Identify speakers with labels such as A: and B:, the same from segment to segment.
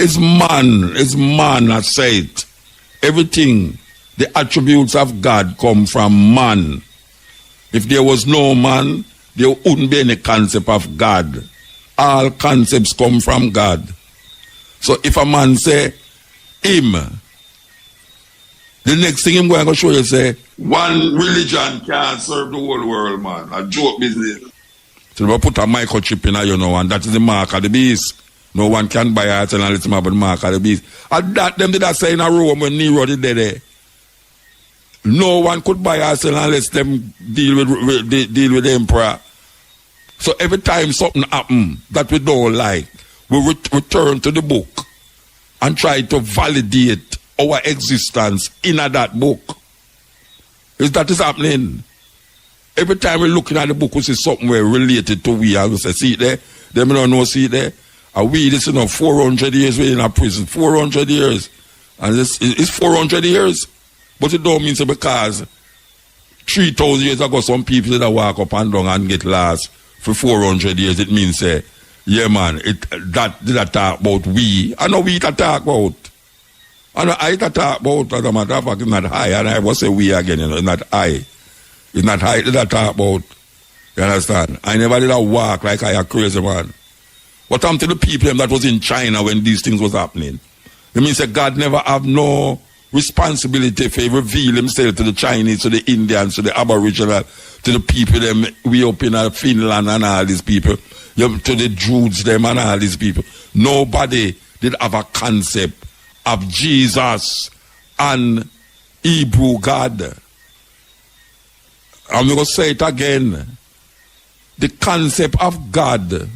A: It's man that say it. Everything, the attributes of God come from man. If there was no man, there wouldn't be any concept of God. All concepts come from God. So if a man say, him, the next thing I'm going to show you say, one religion can't serve the whole world, man. A joke business. So they put a microchip in, and that is the mark of the beast. No one can buy it and listen about the mark of the beast. And that them did that say in a Rome when Nero did there. No one could buy us unless them deal with the emperor. So every time something happens that we don't like, we return to the book and try to validate our existence in that book. Is that is happening? Every time we're looking at the book, we see something related to we, and we say, see it there? Them don't know, see it there? And we, this 400 years we're in a prison. 400 years. And it's 400 years. But it don't mean so because 3,000 years ago, some people that walk up and down and get lost for 400 years, it means, yeah, man, that did I talk about we. I know we that talk about. I know I that talk about, as a matter of fact, it's not I. And I will say we again, it's not I. It's not I that I talk about. You understand? I never did a walk like I a crazy man. What happened to the people that was in China when these things was happening? It means that God never have no responsibility for reveal himself to the Chinese, to the Indians, to the Aboriginal, to the people them we up in Finland and all these people, to the Druids them and all these people. Nobody did have a concept of Jesus and Hebrew God. I'm going to say it again. The concept of God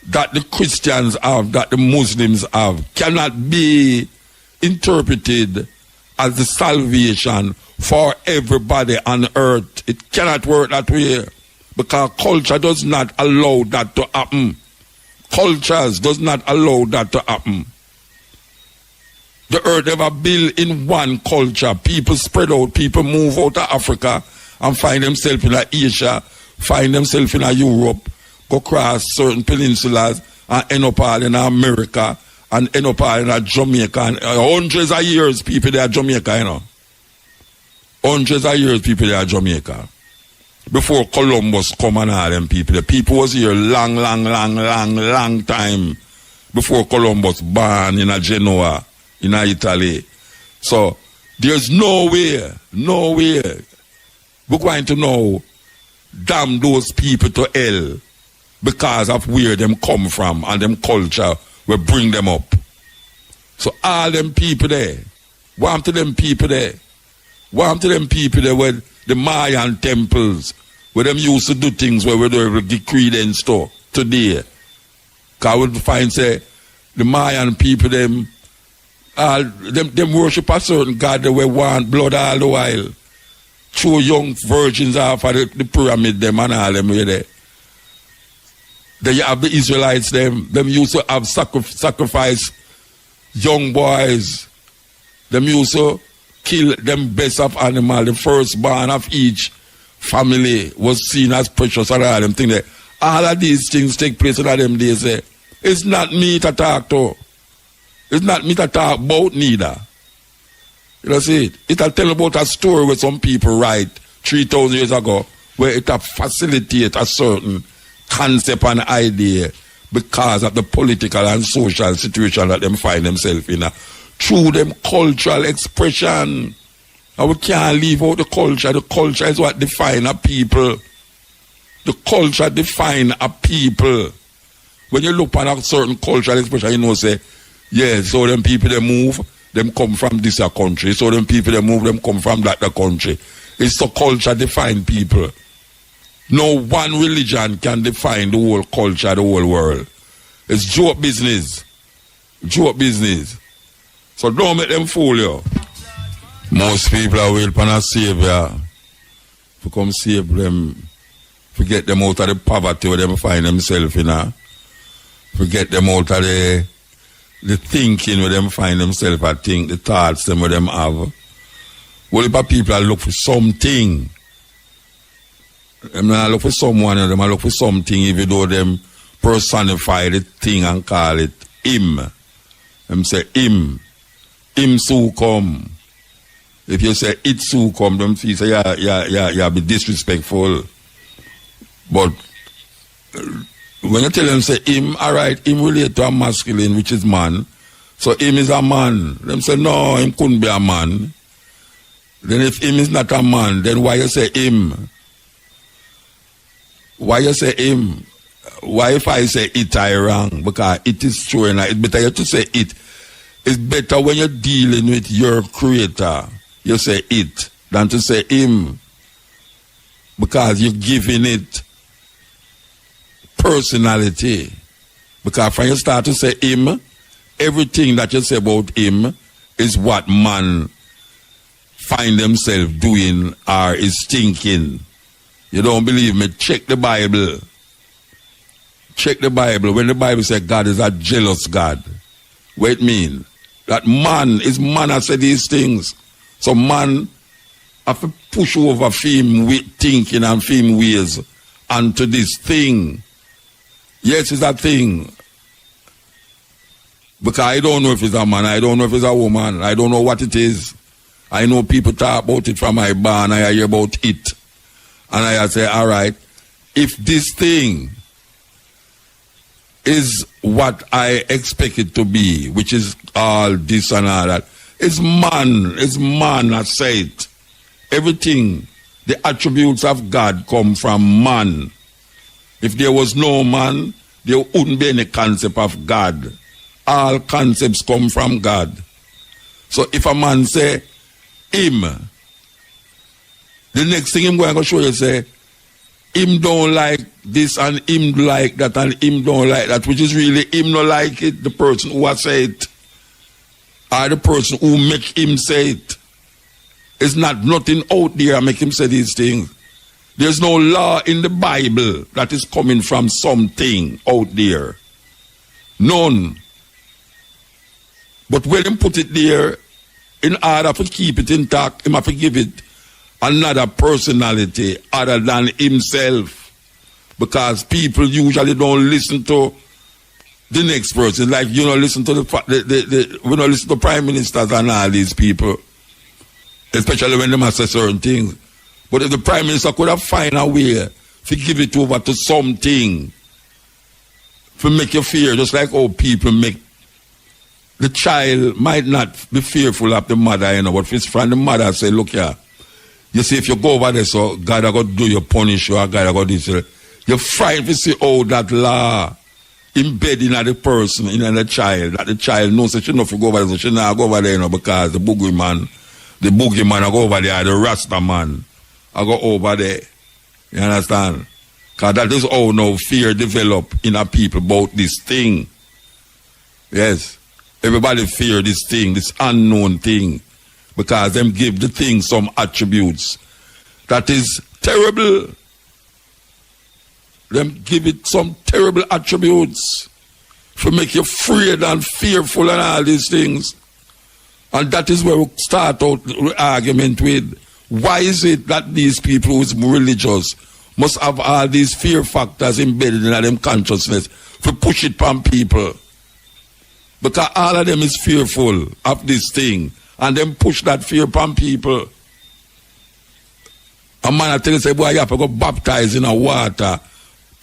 A: that the Christians have, that the Muslims have, cannot be interpreted as the salvation for everybody on earth. It cannot work that way because culture does not allow that to happen. Cultures does not allow that to happen. The earth never built in one culture. People spread out, people move out of Africa and find themselves in Asia, find themselves in Europe, go across certain peninsulas and end up all in America and end up all in Jamaica. And hundreds of years people there are Jamaica, Hundreds of years people there are Jamaica. Before Columbus come and all them people. The people was here long time before Columbus born in Genoa, in Italy. So there's no way we're going to know damn those people to hell because of where them come from and them culture will bring them up. So all them people there, warm to them people there with the Mayan temples, where them used to do things where they will give credence to today. Because we find say the Mayan people them worship a certain God that we want blood all the while. Throw young virgins off of the pyramid them and all them there. Then you have the Israelites them used to have sacrifice young boys. Them used to kill them best of animal. The firstborn of each family was seen as precious and all them things there. All of these things take place in them days. It's not me to talk to. It's not me to talk about neither. You know, see it? It'll tell about a story where some people write 3,000 years ago where it'll facilitate a certain concept and idea because of the political and social situation that them find themselves in. Through them cultural expression. And we can't leave out the culture. The culture is what defines a people. The culture defines a people. When you look at a certain cultural expression, you know, say, yeah, so them people they move, them come from this country. So them people they move, them come from that country. It's the culture define people. No one religion can define the whole culture, the whole world. It's joke business. Joke business. So don't make them fool you. Most people are waiting for a savior to come save them, to get them out of the poverty where they find themselves in. To get them out of the thinking where them find themselves, I think, the thoughts them where them have. Well, if people are look for something, them not look for someone, them look for something, even though them personify the thing and call it him. Them say him so come. If you say it so come, them feel say yeah be disrespectful. But when you tell them say him, alright, him relate to a masculine, which is man. So him is a man. Them say no, him couldn't be a man. Then if him is not a man, then why you say him? Why you say him? Why if I say it, I wrong? Because it is true, and it's better you to say it. It's better when you're dealing with your creator, you say it, than to say him. Because you're giving it personality. Because when you start to say him, everything that you say about him is what man find themselves doing or is thinking. You don't believe me? Check the Bible. Check the Bible. When the Bible says God is a jealous God, what it mean? That man has said these things. So man have to push over film thinking and film ways onto this thing. Yes, it's a thing. Because I don't know if it's a man, I don't know if it's a woman, I don't know what it is. I know people talk about it from my barn, I hear about it. And I say, all right, if this thing is what I expect it to be, which is all this and all that, it's man that say it. Everything, the attributes of God come from man. If there was no man, there wouldn't be any concept of God. All concepts come from God. So if a man say, him, the next thing I'm going to show you say, him don't like this and him like that and him don't like that, which is really him not like it, the person who has said it, or the person who make him say it. It's not nothing out there make him say these things. There's no law in the Bible that is coming from something out there. None. But when him put it there, in order to keep it intact, him have to give it another personality other than himself. Because people usually don't listen to the next person. Like, you know, listen to we don't listen to prime ministers and all these people. Especially when they must say certain things. But if the prime minister could have find a way to give it over to something to make you fear, just like how people make. The child might not be fearful of the mother, you know, but if from the mother say, look here, you see, if you go over there, so God are going to do you, punish you, or God are going to do this. You're frightened to see how that law embedded in the person, in the child, that the child knows that she not go over there, so she not go over there, you know, because the boogeyman I go over there, the Rasta man, I go over there. You understand? Because that is how now fear develop in our people about this thing. Yes. Everybody fear this thing, this unknown thing, because them give the thing some attributes that is terrible. Them give it some terrible attributes to make you afraid and fearful and all these things. And that is where we start out the argument with, why is it that these people who is religious must have all these fear factors embedded in them consciousness to push it upon people? Because all of them is fearful of this thing. And them push that fear upon people. A man I tell you, say, boy, you have to go baptize in a water.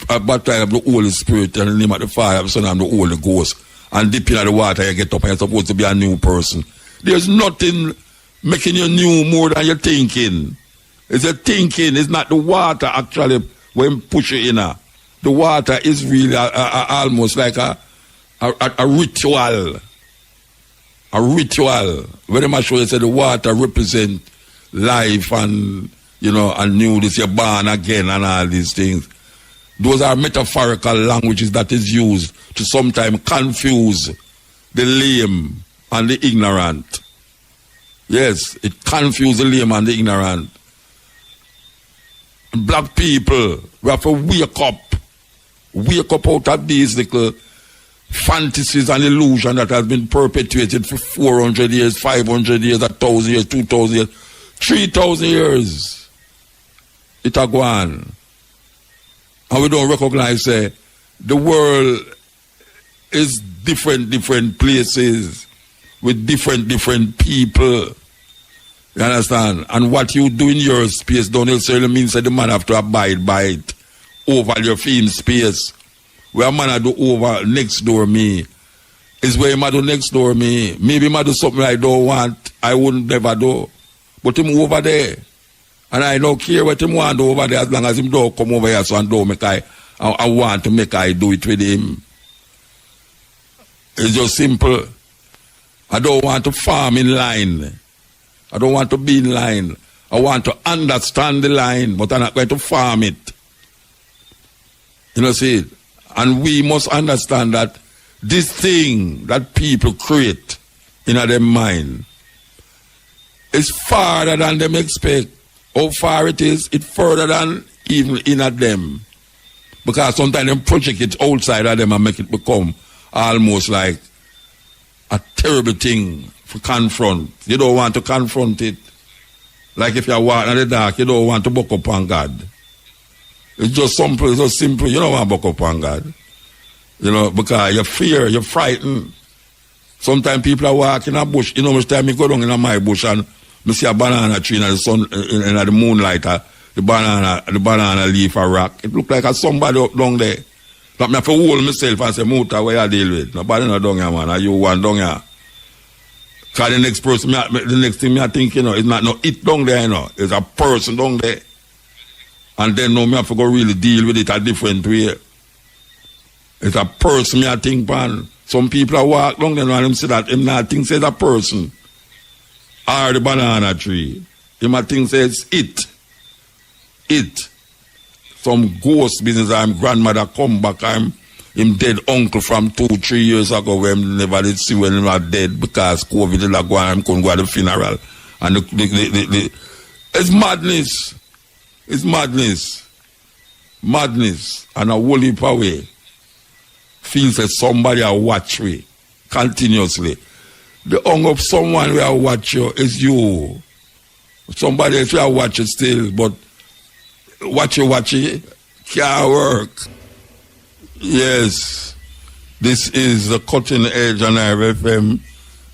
A: Baptize of the Holy Spirit and the name of the Father, the Son, and the Holy Ghost. And dip in the water, you get up and you're supposed to be a new person. There's nothing making you new more than you're thinking. It's a thinking, it's not the water actually when push you in. The water is really almost like a ritual. A ritual. When I show you say the water represent life and, you know, and newness, you're born again and all these things. Those are metaphorical languages that is used to sometimes confuse the lame and the ignorant. Yes, it confuses the lame and the ignorant. Black people, we have to wake up out of these little fantasies and illusion that has been perpetuated for 400 years, 500 years, 1,000 years, 2,000 years, 3,000 years. It a go on. And we don't recognize the world is different places with different people. You understand? And what you do in your space don't necessarily mean that the man have to abide by it over your film space. Where a man do over next door me is where him do next door me. Maybe him do something I don't want, I wouldn't never do. But him over there. And I don't care what him want to do over there as long as him don't come over here so and don't make I want to make I do it with him. It's just simple. I don't want to farm in line. I don't want to be in line. I want to understand the line, but I'm not going to farm it. You know, see? And we must understand that this thing that people create in their mind is farther than them expect. How far it is, it's further than even in them. Because sometimes they project it outside of them and make it become almost like a terrible thing to confront. You don't want to confront it. Like if you're walking in the dark, you don't want to buck up on God. It's just simple, it's just simple. You don't want to buck up on God. You know, because you fear, you're frightened. Sometimes people are walking in a bush. You know, much time you go down in my bush and I see a banana tree in the sun, in the moonlight, the banana leaf a rock. It look like a somebody up down there. But I have to hold myself and say, Muta, where you deal with? Nobody not down here, man. Are you one down here? Because the next person, the next thing I think, you know, it's not no it down there, you know. It's a person down there. And then now I have to go really deal with it a different way. It's a person, I think, man. Some people are walk down there and them say that him not think it's a person. Or the banana tree. Him might think says it. It. Some ghost business. I'm grandmother come back. I'm him dead uncle from 2-3 years ago when never did see when him are dead because COVID did not go and couldn't go to the funeral. And it's madness. It's madness. Madness. And a whole heap away. Feels that somebody will watch me continuously. The hung of someone will watch you is you. Somebody else will watch you still, but watch it can't work. Yes. This is the cutting edge on RFM.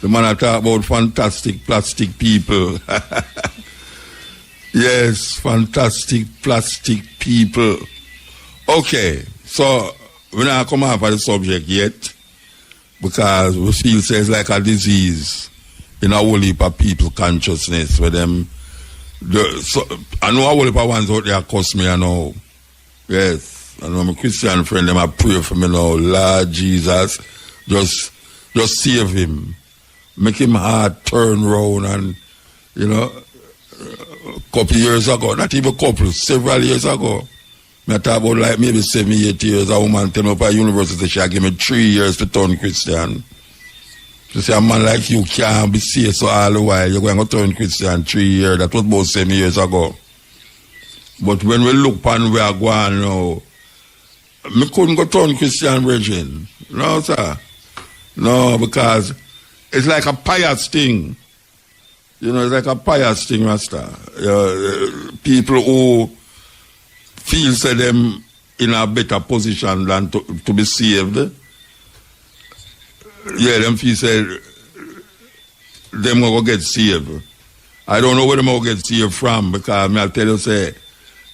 A: The man I talk about fantastic plastic people. Yes, fantastic plastic people. Okay, so we're not come off of the subject yet because we feel it's like a disease in a whole heap of people consciousness where them. I know a whole heap of ones out there cuss me, I know. Yes, I know my Christian friend, them I pray for me now. Lord Jesus, just save him. Make him heart turn round and, you know, a couple years ago, not even a couple, several years ago, I talk about like maybe 7-8 years, a woman tell me up at university, she give me 3 years to turn Christian. She say, a man like you can't be saved so all the while, you're going to turn Christian 3 years. That was about 7 years ago. But when we look upon where I go on now, I couldn't go turn Christian virgin. No, sir. No, because it's like a pious thing. You know, it's like a pious thing, Master. People who feel say them in a better position than to be saved. Yeah, them feel say them will get saved. I don't know where them will get saved from because I'll tell you, say,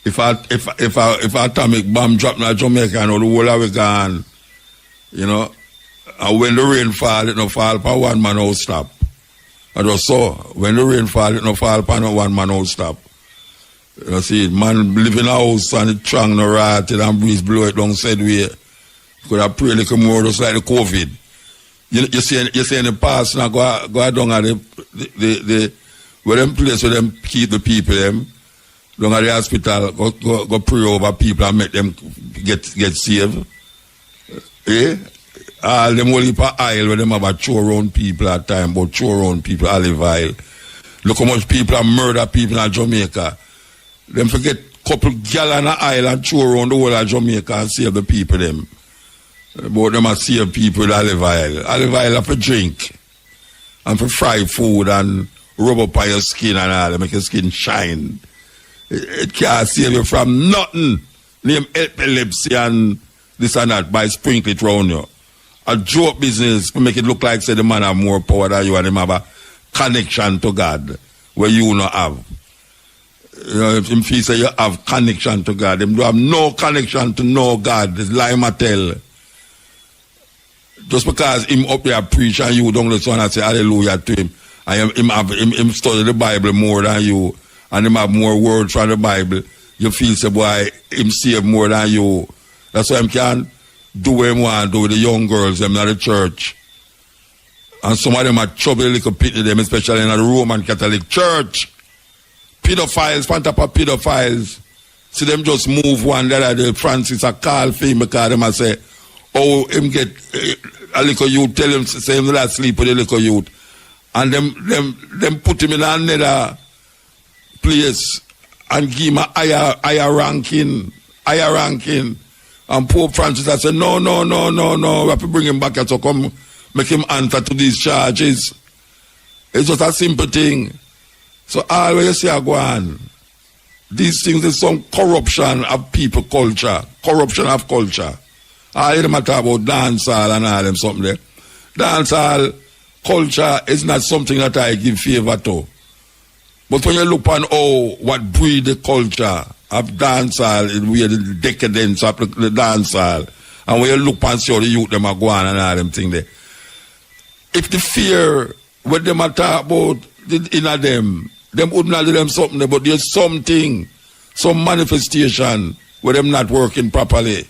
A: if atomic bomb drop in Jamaica and all the whole of it gone, you know, and when the rain fall, it no fall for one man won't stop. That was so. When the rain fall, it no fall for one man won't stop. You see, man live in a house and it strong no rotted and breeze blow it down said way. Could have pray like more just like the COVID. You see in the past now go down at the where them place where them keep the people them down at the hospital go pray over people and make them get saved. Eh? All them only for aisle where them have a throw around people at time, but throw around people olive oil. Look how much people have murdered people in Jamaica. Them forget couple gallon of oil and throw around the whole of Jamaica and save the people them. But them are save people with olive oil. Olive oil are for drink. And for fried food and rub up on your skin and all. Make your skin shine. It can't save you from nothing. Name epilepsy and this and that by sprinkle it around you. a joke business to make it look like say the man have more power than you and him have a connection to God where you not have. You know, if him feel say you have connection to God, him do have no connection to no God. It's lie tell. Just because him up there preach and you don't listen and say hallelujah to him, and him study the Bible more than you, and him have more words from the Bible, you feel say boy him save more than you. That's why him can do what him want to do with the young girls them in the church. And some of them are trouble little pity them, especially in the Roman Catholic Church. Pedophiles, on top of pedophiles. See them just move one the Francis a call for him because them a say, oh, him get a little youth, tell him say him not sleep with a little youth. And them put him in another place and give him a higher ranking. And Pope Francis I said, no, we have to bring him back here to come make him answer to these charges. It's just a simple thing. So all what you see are going, these things is some corruption of people culture. Corruption of culture. All of them are talking about dancehall and all them something there. Dancehall culture is not something that I give favor to. But when you look on what breed the culture of dancehall, where the decadence of the dancehall, and when you look and see how the youth them are going and all them things there. If the fear what them are talking about in them would not do them something there, but there's something, some manifestation where them not working properly.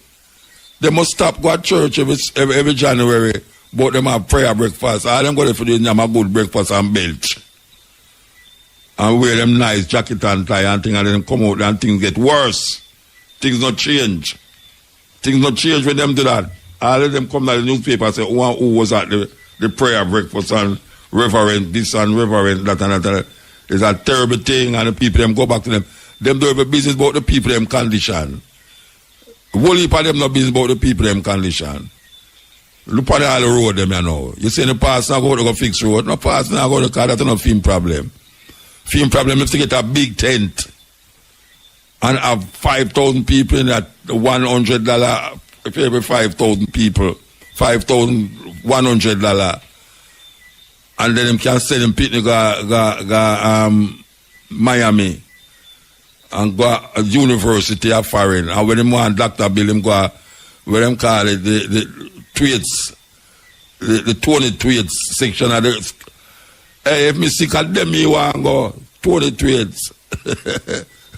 A: They must stop go to church every January, but them have prayer breakfast. All them go there for them a good breakfast and belch. And wear them nice jacket and tie and thing, and then come out and things get worse. Things not change. Things not change when them do that. All of them come to the newspaper and say, who was at the prayer breakfast and reverend this and reverend that and that. It's a terrible thing, and the people them go back to them. Them do have a business about the people them condition. Whole heap of them no business about the people them condition. Look at all the road them you know. You say the pastor now go to fix road. No pastor now go to car, that's no film problem. Film problem is to get a big tent and have 5,000 people in that $100 for every 5,000 people. $5,100. And then them can send them picnic go Miami and go university of foreign. And when them want Dr. Bill, them go where them call it the tweets, the 20 tweets section of the. Hey, if me sick of them, me want go 20 tweets.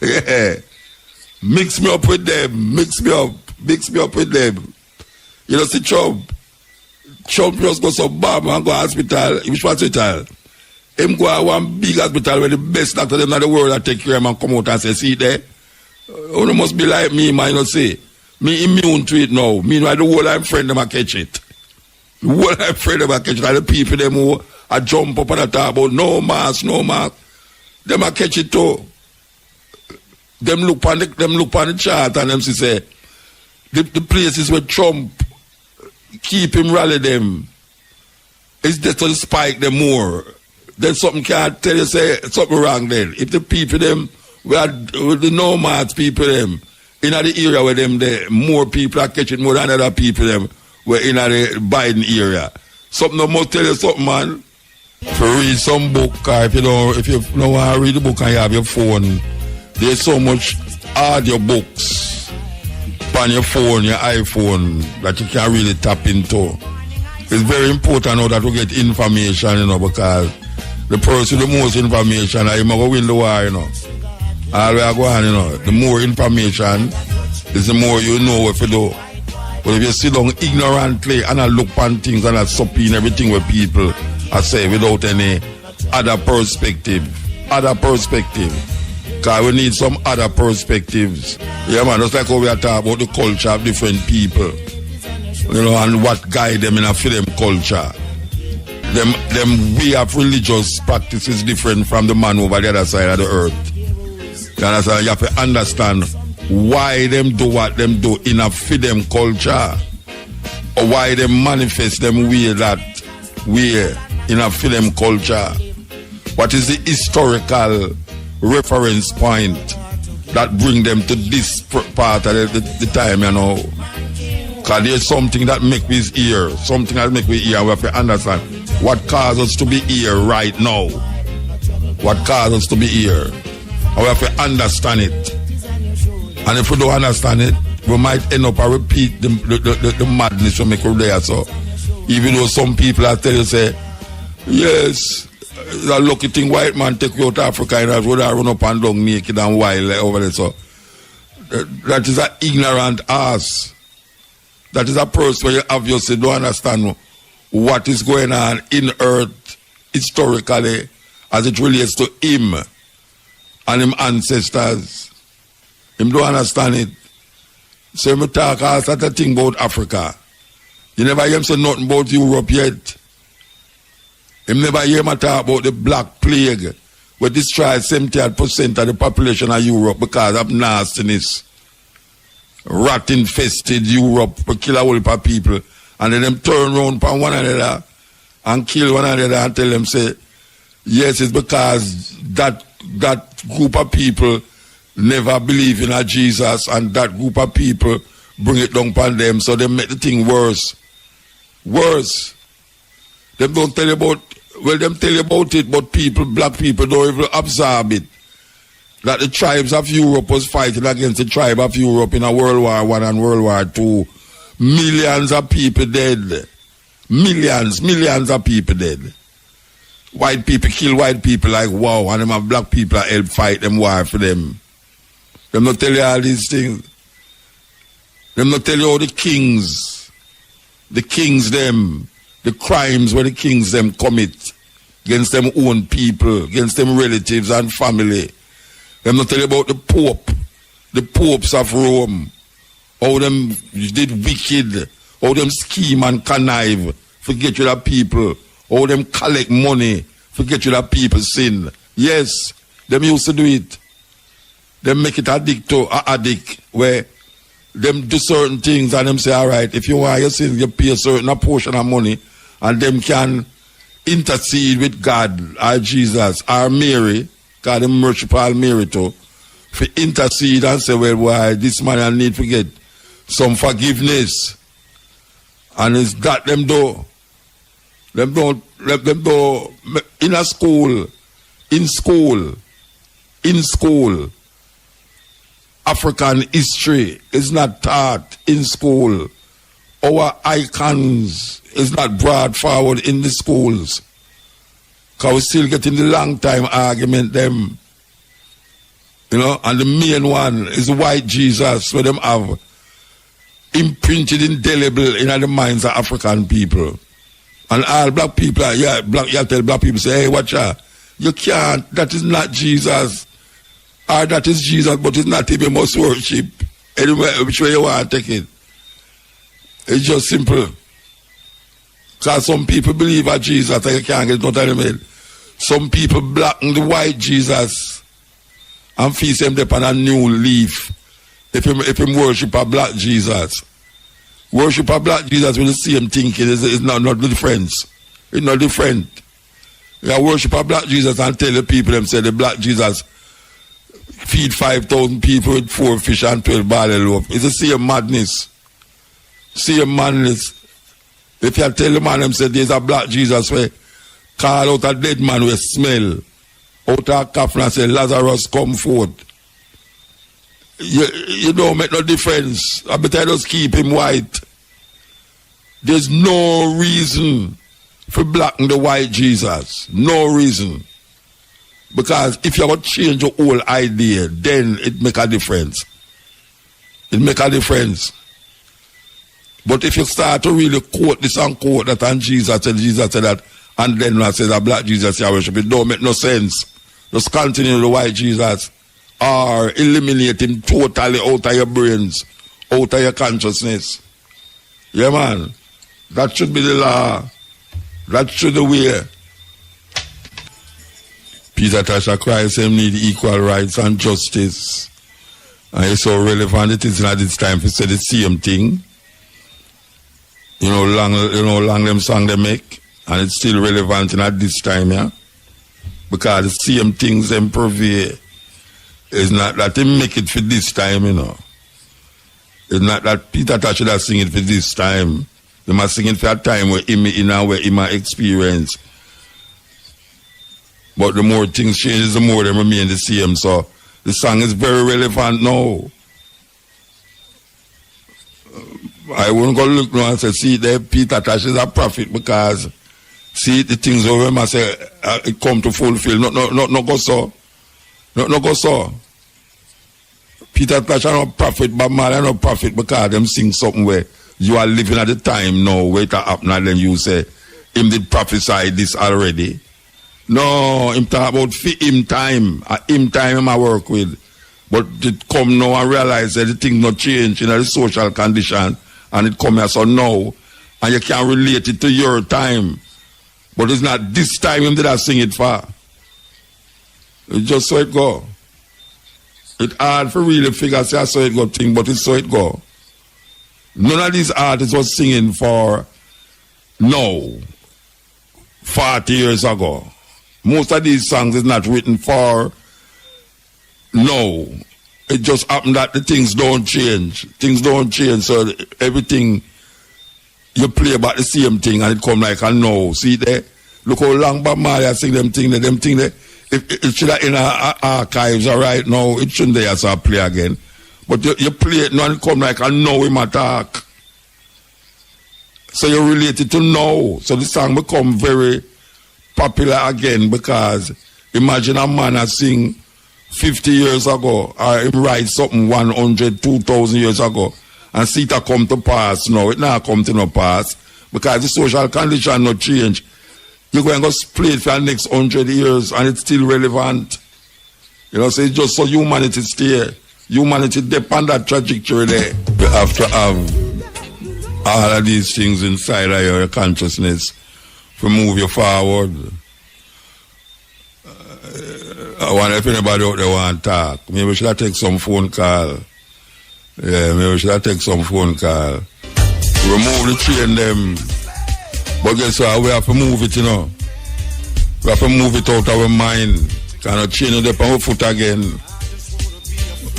A: Yeah. Mix me up with them. Mix me up with them. You know, see Trump just go so bad and go to hospital. Which hospital? Him go to one big hospital where the best doctor in the world that take care of him and come out and say, see there, you must be like me, man, you know, say, me immune to it now. Meanwhile, the whole I'm friend them a catch it. The whole I'm friend them a catch it. And the people them who a jump up and talk about no mask. Them a catch it too. Them look on the chart and them say, the places where Trump keep him rally them. It's just to spike them more. Then something can't tell you say something wrong then. If the people them, with the nomads people them, in the area where them there, more people are catching more than other people them, were in the Biden area. Something must tell you something, man. If you read some book, or if you don't want to read the book and you have your phone, there's so much audio books on your phone, your iPhone, that you can really tap into. It's very important now that we get information, you know, because the person with the most information, he might go win the war, you know. All we are going, you know, the more information is the more you know what to do. But if you sit down ignorantly and I look on things and I sup in everything with people, I say without any other perspective. Because we need some other perspectives. Yeah, man, just like how we are talking about the culture of different people. You know, and what guide them in a film culture. Them way of religious practice is different from the man over the other side of the earth. You understand? You have to understand why them do what them do in a film culture. Or why they manifest them way in a film culture. What is the historical reference point that bring them to this part of the time, you know? Because there's something that make us here. Something that make we here. We have to understand what causes us to be here right now. What causes us to be here. And we have to understand it. And if we don't understand it, we might end up and repeat the madness we make there. So even though some people are tell you say, yes, the lucky thing white man take you out to Africa and would run up and down naked and wild over there. So that is an ignorant ass. That is a person where you obviously don't understand what is going on in earth historically as it relates to him and him ancestors. Him don't understand it. So me talk all sort of thing about Africa. You never hear him say nothing about Europe yet. Him never hear him talk about the Black Plague, which destroyed 70% of the population of Europe because of nastiness. Rat-infested Europe, we kill a whole heap of people. And then them turn around upon one another and kill one another and tell them, say, yes, it's because that group of people never believe in a Jesus, and that group of people bring it down upon them, so they make the thing worse. Worse. Them don't tell you about, well, them tell you about it, but people, black people, don't even absorb it. That the tribes of Europe was fighting against the tribe of Europe in a World War I and World War II. Millions of people dead. Millions of people dead. White people kill white people like wow, and them have black people help fight them war for them. Them not tell you all these things. Them not tell you all the kings them, the crimes where the kings them commit against them own people, against them relatives and family. Them not tell you about the popes of Rome, how them did wicked, how them scheme and connive, forget you that people, how them collect money, forget you that people sin. Yes, them used to do it. Them make it addict where them do certain things and them say, all right, if you want your sins, you pay a certain portion of money and them can intercede with God or Jesus or Mary, because them worship all Mary too, for intercede and say, well, why this man I need to get some forgiveness. And it's that them do. Them do in a school, in school, African history is not taught in school. Our icons is not brought forward in the schools. Because we still getting the long time argument them. You know, and the main one is the white Jesus, where them have imprinted indelible in the minds of African people. And all black people, you tell black people, say, hey, watch out. You can't, that is not Jesus. Or that is Jesus, but it's not him you must worship. Anyway, which way you want to take it. It's just simple. Because some people believe in Jesus and you can't get no time in. Some people blacken the white Jesus and feast him upon a new leaf. If him worship a black Jesus. Worship a black Jesus with the same thinking. It's not different. It's not different. You worship a black Jesus and tell the people them say the black Jesus feed 5,000 people with 4 fish and 12 barley loaf. It's the same madness. Same madness. If you tell the man them say there's a black Jesus where call out a dead man with smell, out a coffin and say Lazarus come forth. You don't make no difference. I better just keep him white. There's no reason for blacking the white Jesus. No reason. Because if you have to change your whole idea, then it make a difference. It make a difference. But if you start to really quote this and quote that, and Jesus said that, and then I say that black Jesus you worship, it don't make no sense. Just continue the white Jesus or eliminate him totally out of your brains, out of your consciousness. Yeah, man. That should be the law. That should be the way. Peter Tasha Christ him need equal rights and justice. And it's so relevant it is at this time to say the same thing. You know, long them song they make, and it's still relevant at this time, yeah. Because the same things them prevail. It's not that they make it for this time, you know. It's not that Peter Tosh should have sing it for this time. They must sing it for a time where him in and where him experience. But the more things change, the more they remain the same. So the song is very relevant now. I wouldn't go look now and say, see, there Peter Tosh is a prophet because see the things over him I say it come to fulfill. No go so. No go so. Peter Tosh are not prophet, but man are not prophet because them sing something where you are living at the time now, where it happen and then you say, him did prophesy this already. No, him talk about him time. Him time him I work with. But it come now and realize that the thing not change in the social condition and it come here so now and you can relate it to your time. But it's not this time him did I sing it for. It's just so it go. It's hard for really figure say so it go thing, but it's so it go. None of these artists was singing for now, 40 years ago. Most of these songs is not written for now. It just happened that the things don't change. Things don't change, so everything you play about the same thing and it come like a now. See there? Look how long Bob Marley sing them thing there. If it should have in our archives right now, it shouldn't there so play again. But you play it now and it come like a now him attack. So you relate it to now. So the song become very popular again because imagine a man that sing 50 years ago or him write something 100, 2,000 years ago and see it come to pass now. It now come to no pass because the social condition not change. You're going to play it for the next 100 years and it's still relevant. You know, so it's just so humanity stay. Humanity depend on that trajectory there. You have to have all of these things inside of your consciousness to move you forward. I wonder if anybody out there want to talk. Maybe we should take some phone call. Yeah, maybe we should take some phone call. Remove the chain them. But guess what? We have to move it, you know. We have to move it out of our mind. Cannot chain it up on our foot again.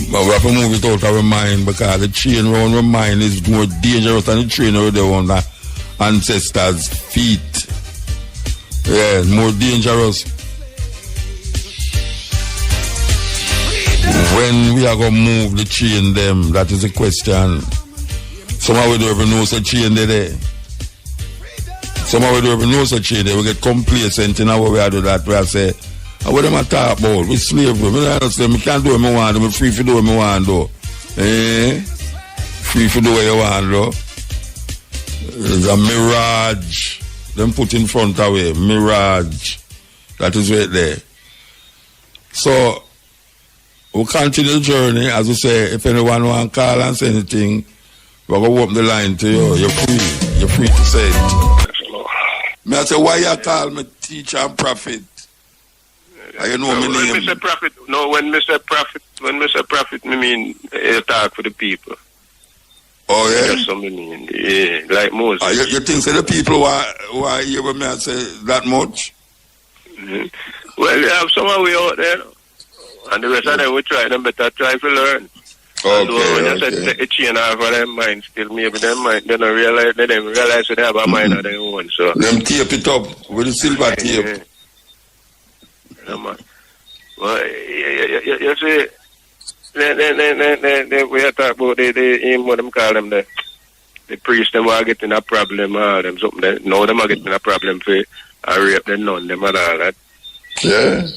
A: But we have to move it out of our mind because the chain around our mind is more dangerous than the chain around the ancestors' feet. Yeah, more dangerous. When we are going to move the chain them, that is the question. Somehow we don't even know the chain there. Somehow we don't even know the chain there. We get complacent in how we are do that. We are say, what am I talk about? We slavery. We understand. We can't do what I want. I'm free to do what I want to do. Free to do what you want to do. There's a mirage. Them put in front of it. Mirage. That is right there. So, we'll continue the journey. As we say, if anyone want to call and say anything, we're going to open the line to you. You're free. You're free to say it. May I say, why you call me teacher and prophet? You know my name.
B: When Mr. Prophet, when Mr. Prophet, me mean you talk for the people.
A: Oh, yeah?
B: That's what I mean. Yeah, like Moses.
A: You think so the people why hear what me I say that much?
B: Mm-hmm. Well, you have some of we out there. And the rest of them, we better try to learn.
A: Okay,
B: when you said take a chain off of their mind, still maybe them mind, they don't realize, they have a mind of their own. So
A: them tape it up with the silver tape.
B: Yeah, man. Well, you see, we are talking about what them call them, the priests, them are getting a problem, them something, now them are getting a problem for rape, them none, them and all that.
A: Yeah.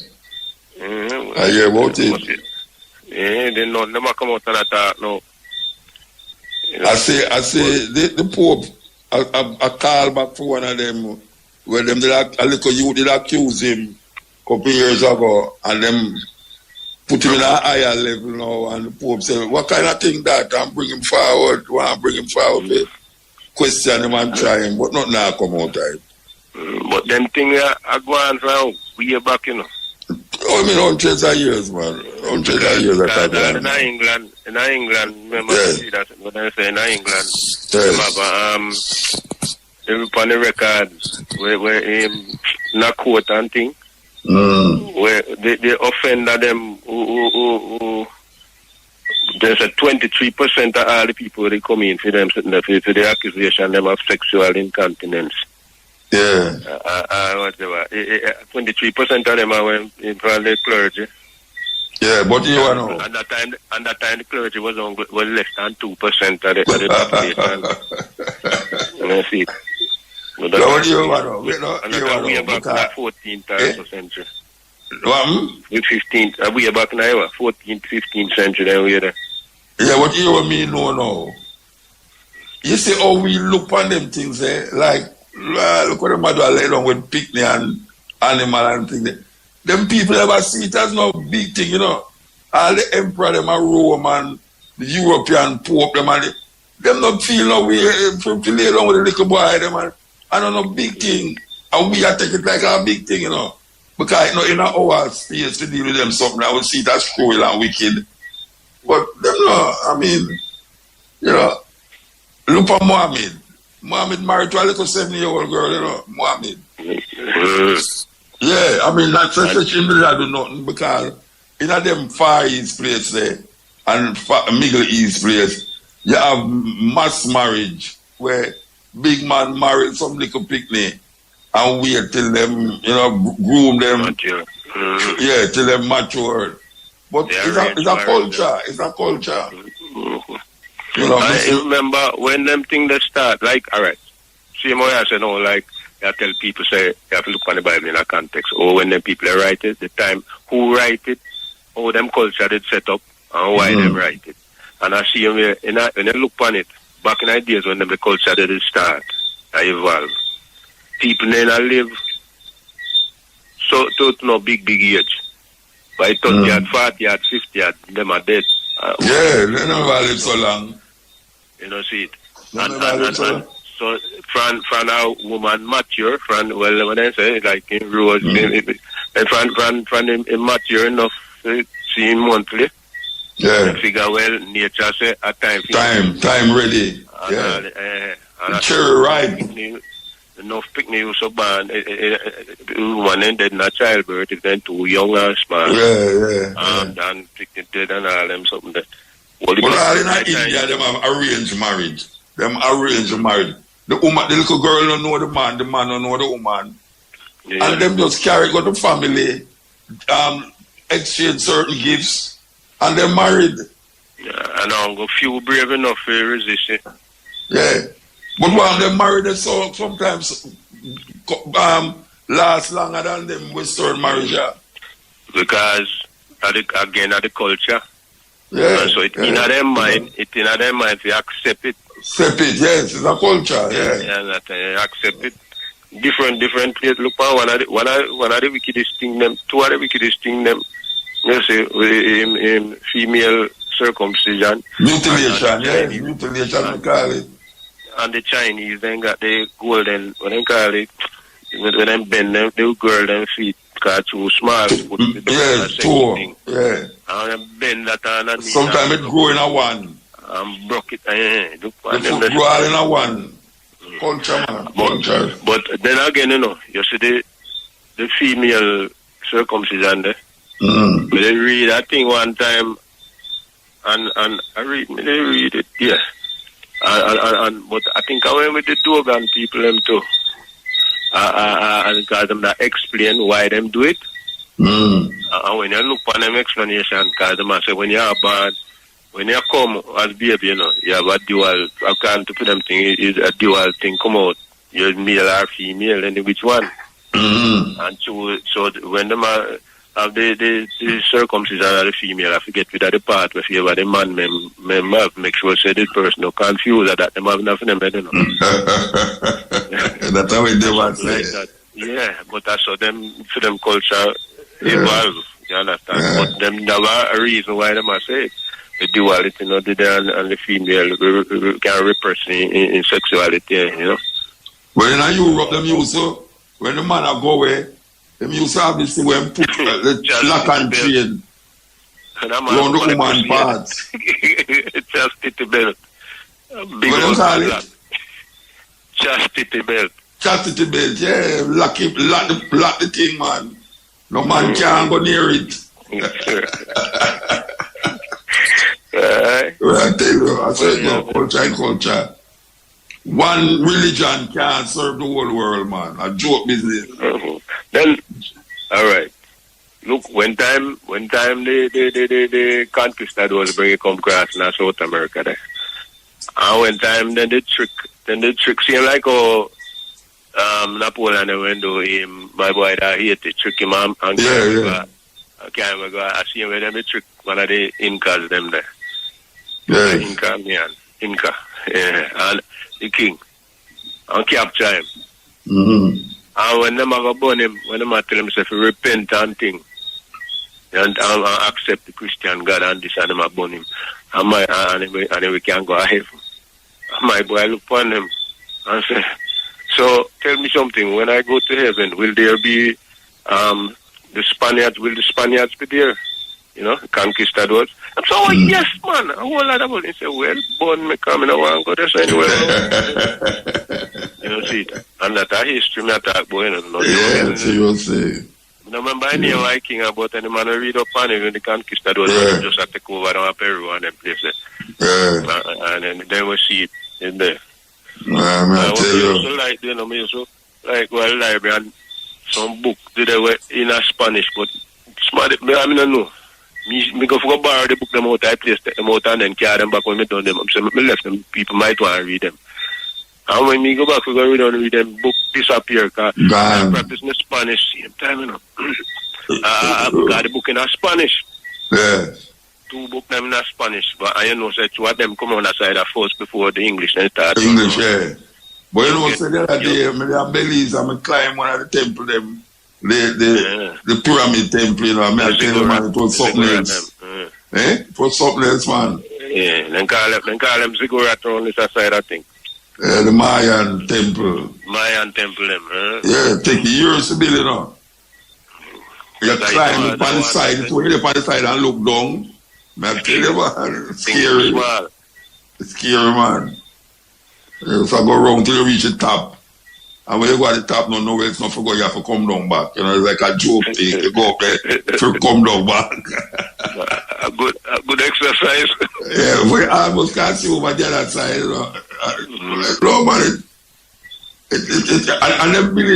B: Mm-hmm.
A: I hear about it.
B: Yeah, they know them come out and attack now. You know,
A: I say the Pope I call back for one of them where them a little youth did accuse him a couple years ago and them put him in a higher level now and the Pope said, what kind of thing that and bring him forward, want to bring him forward, question him and try him, but not now come out of it.
B: But them things are going from way back, you know.
A: I mean, hundreds of years, man. Hundreds of years.
B: In England, remember see that what I say in England. Remember, on the record where not quote and thing, where they offend them who there's a 23% of all the people they come in for them for the accusation them of sexual incontinence.
A: Yeah.
B: Whatever. 23% of them are in front of the clergy.
A: Yeah, but you know.
B: And that time the clergy was less than 2% of the population. You see.
A: What do you want to know?
B: And that way back in the 14th century.
A: What?
B: The 15th, way back now, 14th, 15th century, then we there.
A: Yeah, what you want me know now? You see how we look on them things, like, look what the mother lay down with picnic and animal and things. Them people ever see it as no big thing, you know. All the emperor, them are Rome and the European Pope, them not feel no way to lay down with the little boy, them and no big thing. And we are taking it like a big thing, you know. Because you know, in our space to deal with them something, I would see that's cruel and wicked. But them no, I mean, you know, look at Muhammad. Muhammad married to a little 7-year-old girl, you know, Muhammad. Yeah, I mean, that's such a shame that I do nothing because in them Far East place there and Middle East place, you have mass marriage where big man married some little picnic and wait till them, you know, groom them. Yeah, till them mature. But it's a culture. It's a culture. You know,
B: I remember when them things that start, like, all right, see what I say now, like, I tell people, say, you have to look on the Bible in a context. Or when them people write it, the time, who write it, or them culture did set up, and why them write it. And I see them here, when I look on it, back in the days when the culture did start, I evolve. People then live so to no big age. By 30 at 40 at 50 at them are dead.
A: Yeah, they never live so long.
B: You know, see it. And so from a woman mature, well, when I say like in Rose, from mature enough, see him monthly.
A: Yeah.
B: Figure well, nature say a time
A: ready. Yeah. Cherry ripe.
B: Enough picnic so bad. Woman ended in a childbirth, if then too young and small.
A: Yeah.
B: And picnic dead and all them something that.
A: But all in India, them have arranged marriage. The woman, the little girl don't know the man don't know the woman. Yeah. And them just carry go to family, exchange certain gifts, and they're married.
B: Yeah, and I'm a few brave enough to resist it.
A: Yeah. But while they're married, they so sometimes last longer than them Western marriage. Yeah.
B: Because again at the culture.
A: Yeah.
B: So it's in their mind, to accept it.
A: Accept it, yes, it's a culture, yeah.
B: Accept it. Different places. Look, one of the wickedest thing them, two of the wickedest thing them, you say, female circumcision.
A: Mutilation, mutilation, we call it.
B: And the Chinese then got the golden, what they call it, when they bend them, they girl them feet, because too small.
A: Yeah, two, yeah.
B: And bend that and
A: sometimes it grow in a one.
B: Broke it.
A: The foot grow all in a one. Culture, man. Culture.
B: But then again, you know, you see the female circumcision there. But they read that thing one time, and they read it, yeah. But I think I went with the Dogon people them too. And because them that explain why them do it. And when you look on them explanation, because them say when you are born, when you come as baby, you know, you have a dual, according to them thing, is a dual thing come out. You're male or female, and which one? And so when them have the circumcision of the female, I forget with the part where you have the man, make sure say the person no confused that them have nothing in them, you know.
A: That's how it was
B: like that. Yeah, but that's how them for them culture evolve. You understand? Yeah. But them there were a reason why them are say it. The duality, you know, and the female can repress in sexuality, you know.
A: Well, in Europe, them used to, when the man go away, them used to have this thing where put the lock and chain around the woman parts.
B: Chastity belt.
A: What do you call it?
B: Chastity belt.
A: Chastity belt, yeah. Lock the thing, man. No man can go near it. I tell you, I said, no, culture and culture. One religion can't serve the whole world, man. A joke business.
B: Then, all right. Look, when time the conquistadors bring it come across in South America there. And when time then the trick seem like Napoleon went to him, my boy that he had to trick him and I see him with them the trick one of the Incas them there.
A: Yeah.
B: Inca. Yeah. And the king. And capture him.
A: Mm-hmm.
B: And when them have burn him, when them tell himself to repent and thing. And accept the Christian God and this and them have burn him. And we can go ahead. My boy look upon him and say, so tell me something, when I go to heaven, will there be the Spaniards be there? You know, conquistadors. I'm so, yes, man, a whole lot of them. He said, well, born me coming, I want to go there anywhere. You know, see it. And that a history me talk about, you know.
A: Yeah, so you'll see.
B: I remember any Viking about any man read up on it when the conquistadors just have to take over down Peru and them places. Yeah. And then we see it in there.
A: I tell you.
B: Also like, you know, me also like well library and some book they were in a Spanish, but smart. I mean, I know. Me go for borrow the book them out. I place them out and then carry them back when me done them. So me left them. People might want to read them. And when me go back, we go read them. Book disappear. Cause I practice in Spanish same time, you know. I got the book in Spanish.
A: Yeah.
B: 2 books them in Spanish, but I know say 2 of them come on the side of first before the English and start.
A: English, yeah. But you know, say the other day, I Belize, I climb one of the temple them. The pyramid temple, you know, I tell you, man, it was something else. It was something else, man.
B: Yeah, then call them ziggurat on this side, I think.
A: The Mayan temple.
B: Them,
A: Yeah, take years to build, you know. You climb up on the side, it's way up on the side and look down. I tell you, man, it's scary. It's scary, man. So I go around till you reach the top. And when you go at the top, no else not forget you have to come down back. You know, it's like a joke thing. You go up there to come down back.
B: a good exercise.
A: Yeah, we almost can't see over the other side, you know. No, man. And them build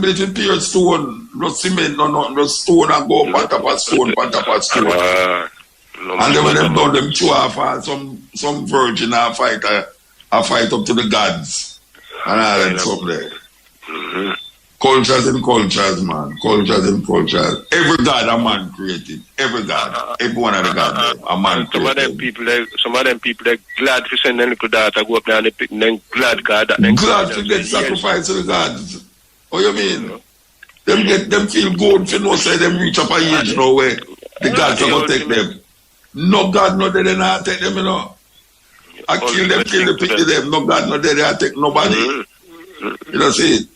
A: it with pure stone, no cement, no nothing, no stone and go up on top of stone, on top of stone. And then when them done, them chew off some virgin and fight up to the gods. And all that stuff there. Mm-hmm. Cultures and cultures, man. Cultures and cultures. Every god a man created. Every god. Every one of the gods a man created.
B: Some of them people they glad to send their little daughter go up there and they pick them glad God.
A: Glad to get sacrificed to the gods. What you mean? Them feel good if you know say them reach up a age now where the gods are going to take them. No God no they not take them, you know. I kill them, pick them. No God, no they take nobody. You know, see it?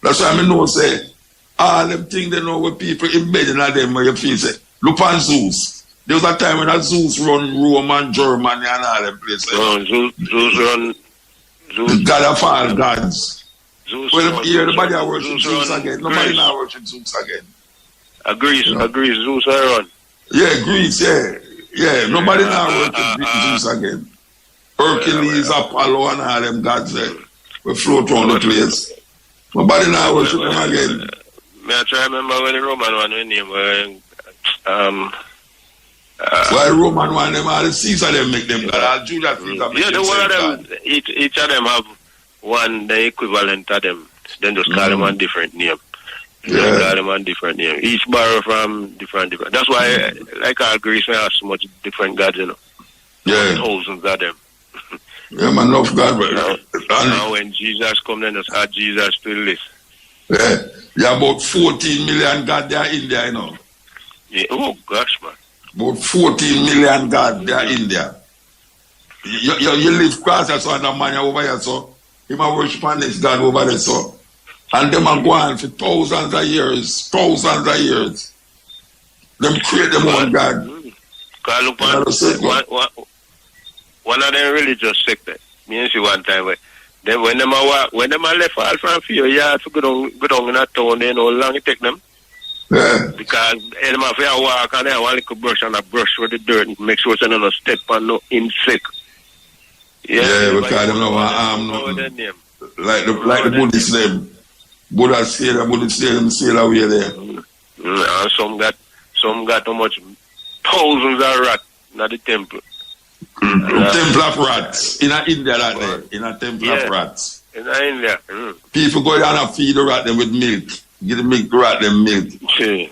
A: That's why I know, say, all them things they know with people embedded in them where you feel, say, look on Zeus. There was a time when Zeus run Rome and Germany and all them places.
B: Zeus run.
A: The God of all gods.
B: Zeus
A: well, here, everybody are worship Zeus again. Nobody now worship Zeus again.
B: Greece, Zeus run.
A: Yeah, Greece, yeah. Yeah, nobody now worship Zeus again. Hercules, Apollo, and all them gods there. We float around the place. Nobody now worship them again.
B: I try to remember when the Roman one when name
A: why Roman one them all the Caesar them make them God. All Julius Caesar make them
B: one of them, each of them have one the equivalent of them. Then just call them one different name. Yeah. Call them one different name. Each borrow from different. That's why like our Greece we have so much different gods, you know.
A: Yeah.
B: Thousands of them.
A: Yeah, man, enough God, but
B: now when Jesus come, then just add Jesus to the list.
A: Yeah, yeah, about 14 million God there in there, you know.
B: Yeah, oh gosh, man.
A: About 14 million God there in there. You live across there, so and a man over here, so he might worship on this God over there, so. And them are going for thousands of years. Them create them one God.
B: One of them religious sector. Me and see one time where then when them are left all from fear, you have to go down in a town, they know how long it take them.
A: Yeah.
B: Because them have to walk and they have a little brush and a brush with the dirt and make sure they don't step on no insect.
A: Yeah, because them don't want arm nothing. Like the Buddhist them. Buddha say them sail away there.
B: And some got how much thousands of rats in the temple.
A: Temple of rats. In India that there. In a temple of rats.
B: In India.
A: People go down and feed the rat them with milk. Give the milk to rat them milk.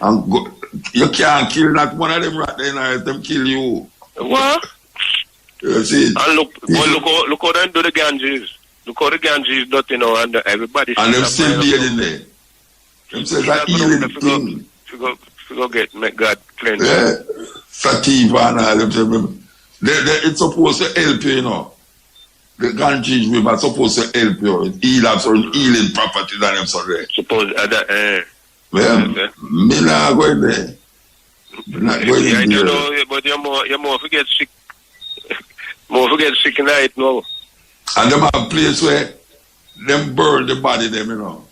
A: And go, you can't kill not one of them rat there, let them kill you.
B: What?
A: You see?
B: And look how they do the Ganges. Look how the Ganges dirty now and everybody.
A: And them still bathing there. Them says a healing thing.
B: Make God cleanse.
A: Yeah. Sativa and all them. It's supposed to help you, you know. The Ganges River is supposed to help you. It heals certain healing properties and them so there.
B: Suppose that,
A: me not going there. Me not going there.
B: You know, but you're more forget sick. More forget sick night now.
A: And them have a place where them burn the body them, you know.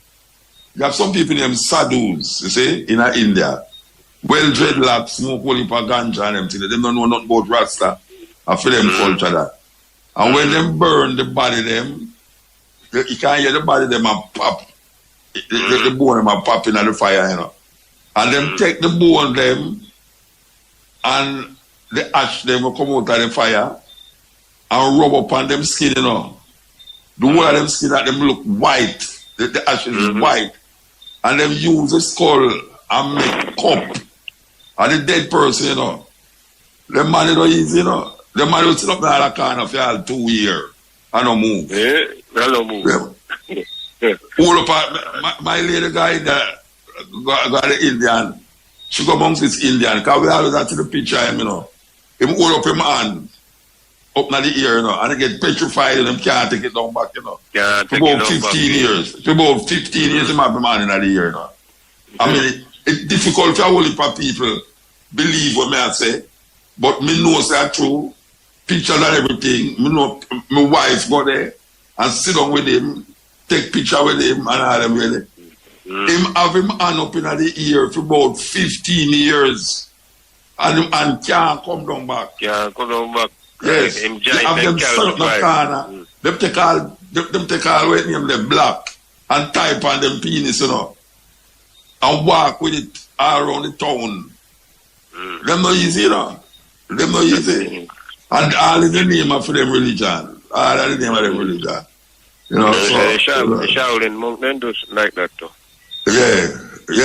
A: You have some people named sadhus, you see, in India. Well dreadlocks, smoke holy for ganja and them things. They don't know nothing about Rasta. I feel them culture that. And when them burn the body them, you can hear the body them and pop. The bone them and pop in the fire, you know. And them take the bone them and the ash them will come out of the fire and rub up on them skin, you know. The whole of them skin that them look white. The ashes is white. And them use the skull and make cup. And the dead person, you know. The man is not easy, you know. The man will sit up there in the corner for all 2 years and not move.
B: Yeah, don't move.
A: All up, my lady guy that got the Indian, she go amongst this Indian, because we always have to the picture him, you know. Him hold up him hand, up in the ear, you know, and he get petrified and him can't take it down back, you know. For about 15 years. For about 15 years, he have him hand in the ear, you know. I mean, it's difficult for a whole heap of people believe what I say, but me know it's true. Pictures and everything. Me know my wife go there and sit down with him, take picture with him and all them really. Him have him hand up in the ear for about 15 years and can't come down back.
B: Can't come down back.
A: Yes. They have them set up the corner. Them take all with him the black and type on them penis, you know. And walk with it all around the town. Them not easy, you know. Them not easy. And all in the name of them religion. All in the name of them religion. You know,
B: the Shaolin monk then do like that too.
A: Yeah,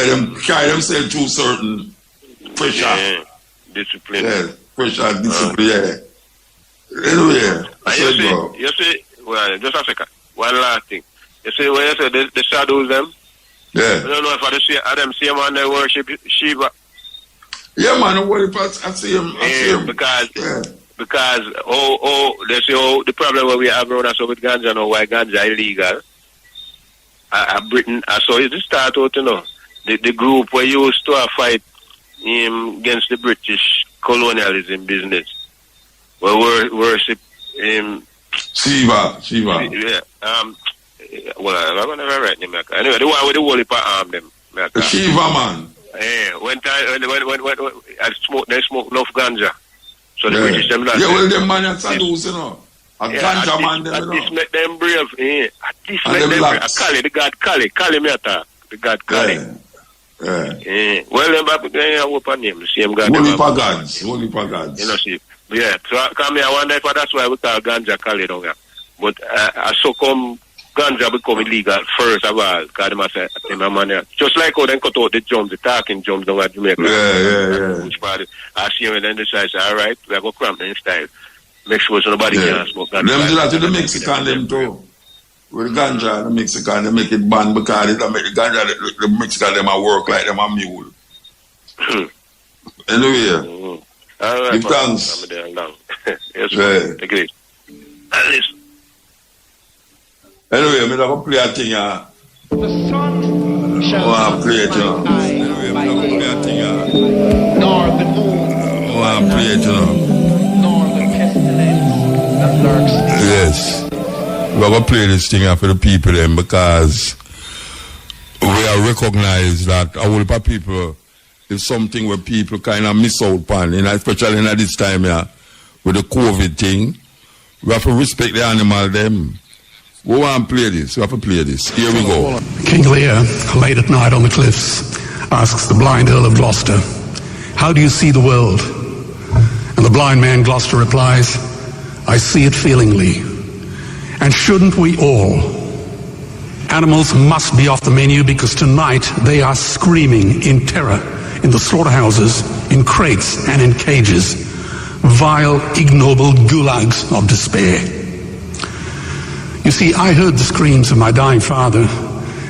A: them carry themselves through certain pressure.
B: Yeah, discipline.
A: Yeah, pressure, discipline, yeah. Anyway,
B: you see, well, just a second. One last thing. You see, when you say the shadows them,
A: yeah.
B: I don't know if I see them same man they worship Shiva.
A: Yeah, man, what if I see him?
B: Because they say the problem where we have around us with ganja now, why ganja illegal. Britain, I saw it start out, you know, the group where you used to fight against the British colonialism business, where worship
A: Shiva.
B: Yeah. Well, I'm gonna write him. Anyway, the one with the whole heap of arm them.
A: The Shiva man.
B: Yeah, when I smoke enough ganja. So the British them like.
A: Yeah, well, them man are sadhus, you know. A ganja man, them, you know.
B: This make them brave. This make them brave. Kali, the god Kali. Kali me attack. The god Kali. Yeah. Well, them back there, I open name. The same god.
A: Holy gods. You know,
B: see. Yeah. So come here, I wonder if that's why we call ganja Kali down here. But I so come ganja become illegal first of all, because they say, just like how they cut out the drums, the talking drums down at Jamaica.
A: Yeah.
B: Which part, I see them and then decide, all right, we are going to cramp them in style. Make sure so nobody can smoke ganja.
A: Them do that to the Mexican, them too. With the ganja, the Mexican, they make it ban because they make the ganja, the Mexican, them a work like them a mule. Anyway,
B: all right,
A: give thanks.
B: Yes, take it. And listen.
A: Anyway, I'm going to play a thing.
C: The sun shall
A: play it, you know. Anyway, I'm going to play a thing.
C: Nor the moon.
A: Play it, you know.
C: Nor the pestilence that lurks.
A: Yes. We're going to play this thing for the people then because we are recognized that a whole heap of people is something where people kind of miss out on, especially in this time here with the COVID thing. We have to respect the animal them. We want to play this. We have to play this. Here we go.
D: King Lear, late at night on the cliffs, asks the blind Earl of Gloucester, "How do you see the world?" And the blind man Gloucester replies, "I see it feelingly. And shouldn't we all?" Animals must be off the menu because tonight they are screaming in terror in the slaughterhouses, in crates and in cages. Vile, ignoble gulags of despair. You see, I heard the screams of my dying father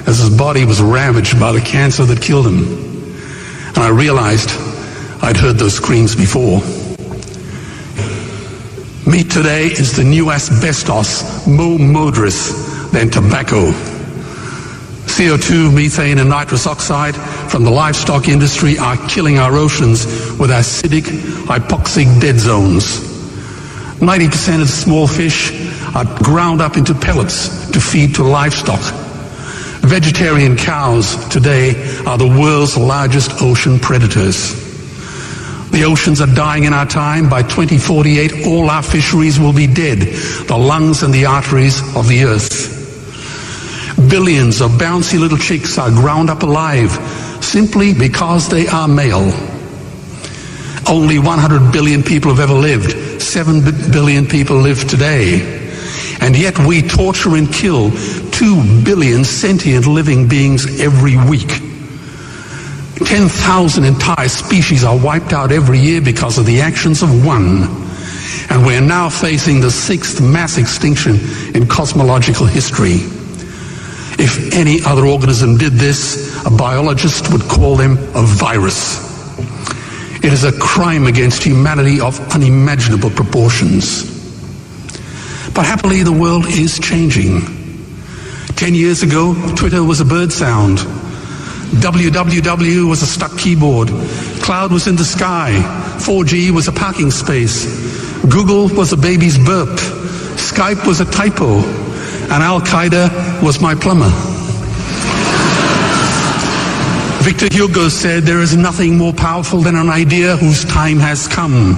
D: as his body was ravaged by the cancer that killed him. And I realized I'd heard those screams before. Meat today is the new asbestos, more murderous than tobacco. CO2, methane and nitrous oxide from the livestock industry are killing our oceans with acidic, hypoxic dead zones. 90% of small fish are ground up into pellets to feed to livestock. Vegetarian cows today are the world's largest ocean predators. The oceans are dying in our time. By 2048, all our fisheries will be dead, the lungs and the arteries of the earth. Billions of bouncy little chicks are ground up alive simply because they are male. Only 100 billion people have ever lived. 7 billion people live today. And yet we torture and kill 2 billion sentient living beings every week. 10,000 entire species are wiped out every year because of the actions of one. And we're now facing the 6th mass extinction in cosmological history. If any other organism did this, a biologist would call them a virus. It is a crime against humanity of unimaginable proportions. But happily, the world is changing. 10 years ago, Twitter was a bird sound. www was a stuck keyboard. Cloud was in the sky. 4G was a parking space. Google was a baby's burp. Skype was a typo. And Al-Qaeda was my plumber. Victor Hugo said, "There is nothing more powerful than an idea whose time has come."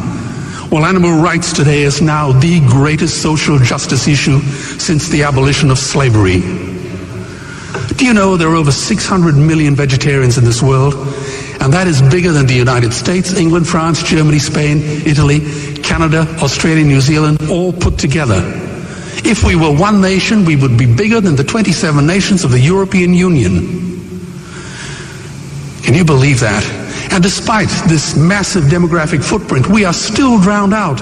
D: Well, animal rights today is now the greatest social justice issue since the abolition of slavery. Do you know there are over 600 million vegetarians in this world? And that is bigger than the United States, England, France, Germany, Spain, Italy, Canada, Australia, New Zealand, all put together. If we were one nation, we would be bigger than the 27 nations of the European Union. Can you believe that? And despite this massive demographic footprint, we are still drowned out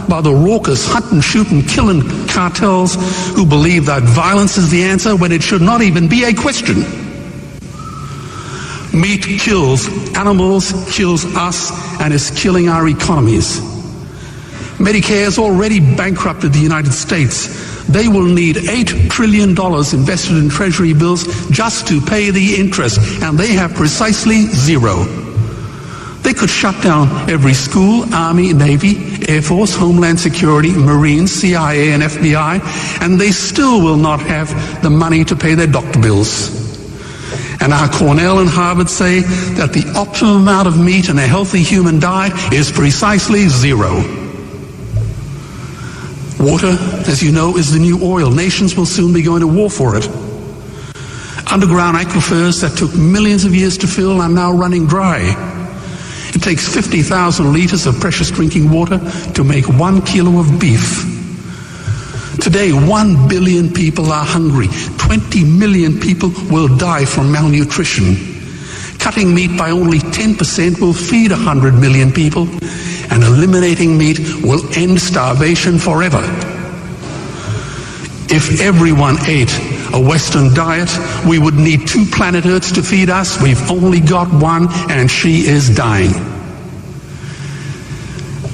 D: by the raucous hunting, shooting, killing cartels who believe that violence is the answer when it should not even be a question. Meat kills animals, kills us, and is killing our economies. Medicare has already bankrupted the United States. They will need $8 trillion invested in treasury bills just to pay the interest, and they have precisely zero. They could shut down every school, Army, Navy, Air Force, Homeland Security, Marines, CIA, and FBI, and they still will not have the money to pay their doctor bills. And our Cornell and Harvard say that the optimum amount of meat in a healthy human diet is precisely zero. Water, as you know, is the new oil. Nations will soon be going to war for it. Underground aquifers that took millions of years to fill are now running dry. It takes 50,000 liters of precious drinking water to make 1 kilo of beef. Today, 1 billion people are hungry. 20 million people will die from malnutrition. Cutting meat by only 10% will feed 100 million people, and eliminating meat will end starvation forever. If everyone ate a Western diet, we would need 2 planet Earths to feed us. We've only got one, and she is dying.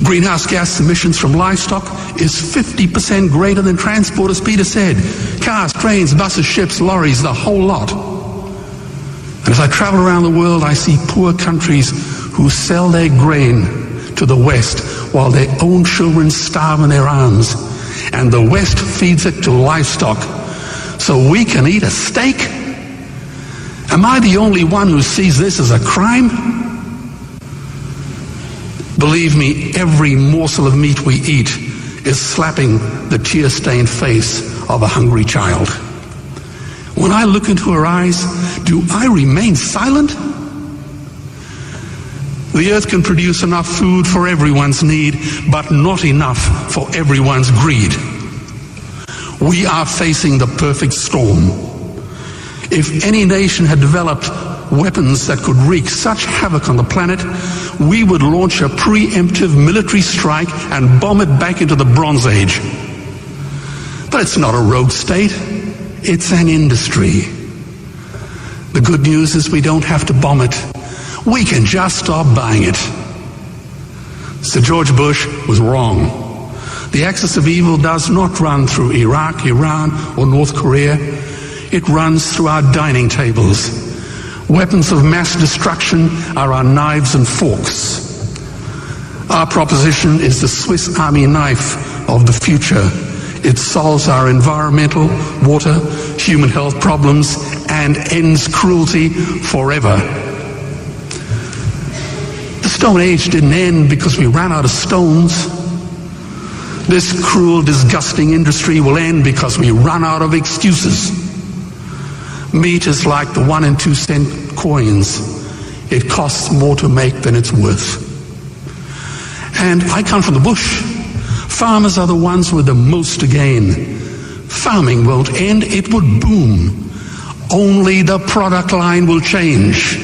D: Greenhouse gas emissions from livestock is 50% greater than transport, as Peter said. Cars, trains, buses, ships, lorries, the whole lot. And as I travel around the world, I see poor countries who sell their grain to the West while their own children starve in their arms. And the West feeds it to livestock so we can eat a steak? Am I the only one who sees this as a crime? Believe me, every morsel of meat we eat is slapping the tear-stained face of a hungry child. When I look into her eyes, do I remain silent? The earth can produce enough food for everyone's need, but not enough for everyone's greed. We are facing the perfect storm. If any nation had developed weapons that could wreak such havoc on the planet, we would launch a preemptive military strike and bomb it back into the Bronze Age. But it's not a rogue state, it's an industry. The good news is we don't have to bomb it. We can just stop buying it. Sir George Bush was wrong. The axis of evil does not run through Iraq, Iran, or North Korea. It runs through our dining tables. Weapons of mass destruction are our knives and forks. Our proposition is the Swiss Army knife of the future. It solves our environmental, water, human health problems and ends cruelty forever. The Stone Age didn't end because we ran out of stones. This cruel, disgusting industry will end because we run out of excuses. Meat is like the 1 and 2 cent coins. It costs more to make than it's worth. And I come from the bush. Farmers are the ones with the most to gain. Farming won't end, it would boom. Only the product line will change.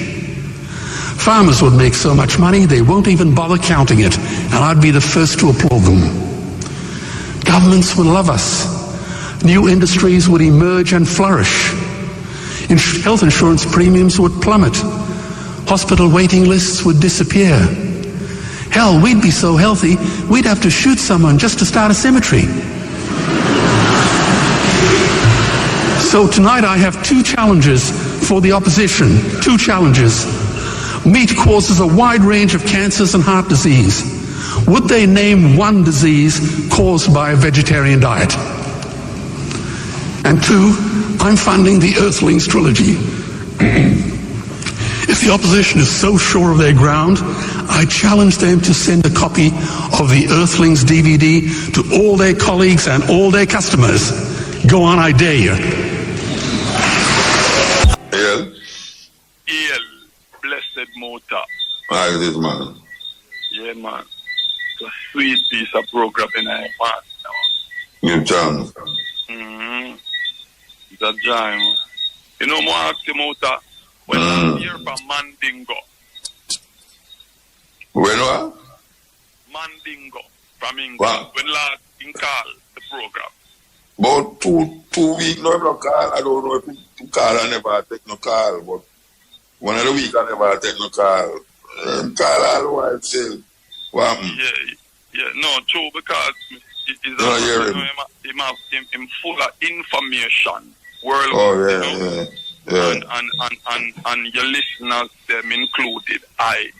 D: Farmers would make so much money they won't even bother counting it, and I'd be the first to applaud them. Governments would love us. New industries would emerge and flourish. Health insurance premiums would plummet. Hospital waiting lists would disappear. Hell, we'd be so healthy, we'd have to shoot someone just to start a cemetery. So tonight I have 2 challenges for the opposition. 2 challenges. Meat causes a wide range of cancers and heart disease. Would they name one disease caused by a vegetarian diet? And 2, I'm funding the Earthlings trilogy. If the opposition is so sure of their ground, I challenge them to send a copy of the Earthlings DVD to all their colleagues and all their customers. Go on, I dare you.
B: Blessed Mota.
A: How is it, man?
B: Yeah, man. It's a sweet piece of program in our man.
A: New chance.
B: It's a joy, man. You know, I ask you, Mota, when I hear from Mandingo.
A: When what?
B: Mandingo from England.
A: What?
B: When last in call the program.
A: About two weeks, no, no call. I don't know if you call, I never take no call, but one of the week I never take no call. Call all the while still. What happened?
B: Yeah, no, true, because he's full of information. World,
A: oh, yeah, yeah.
B: And your listeners, them included, I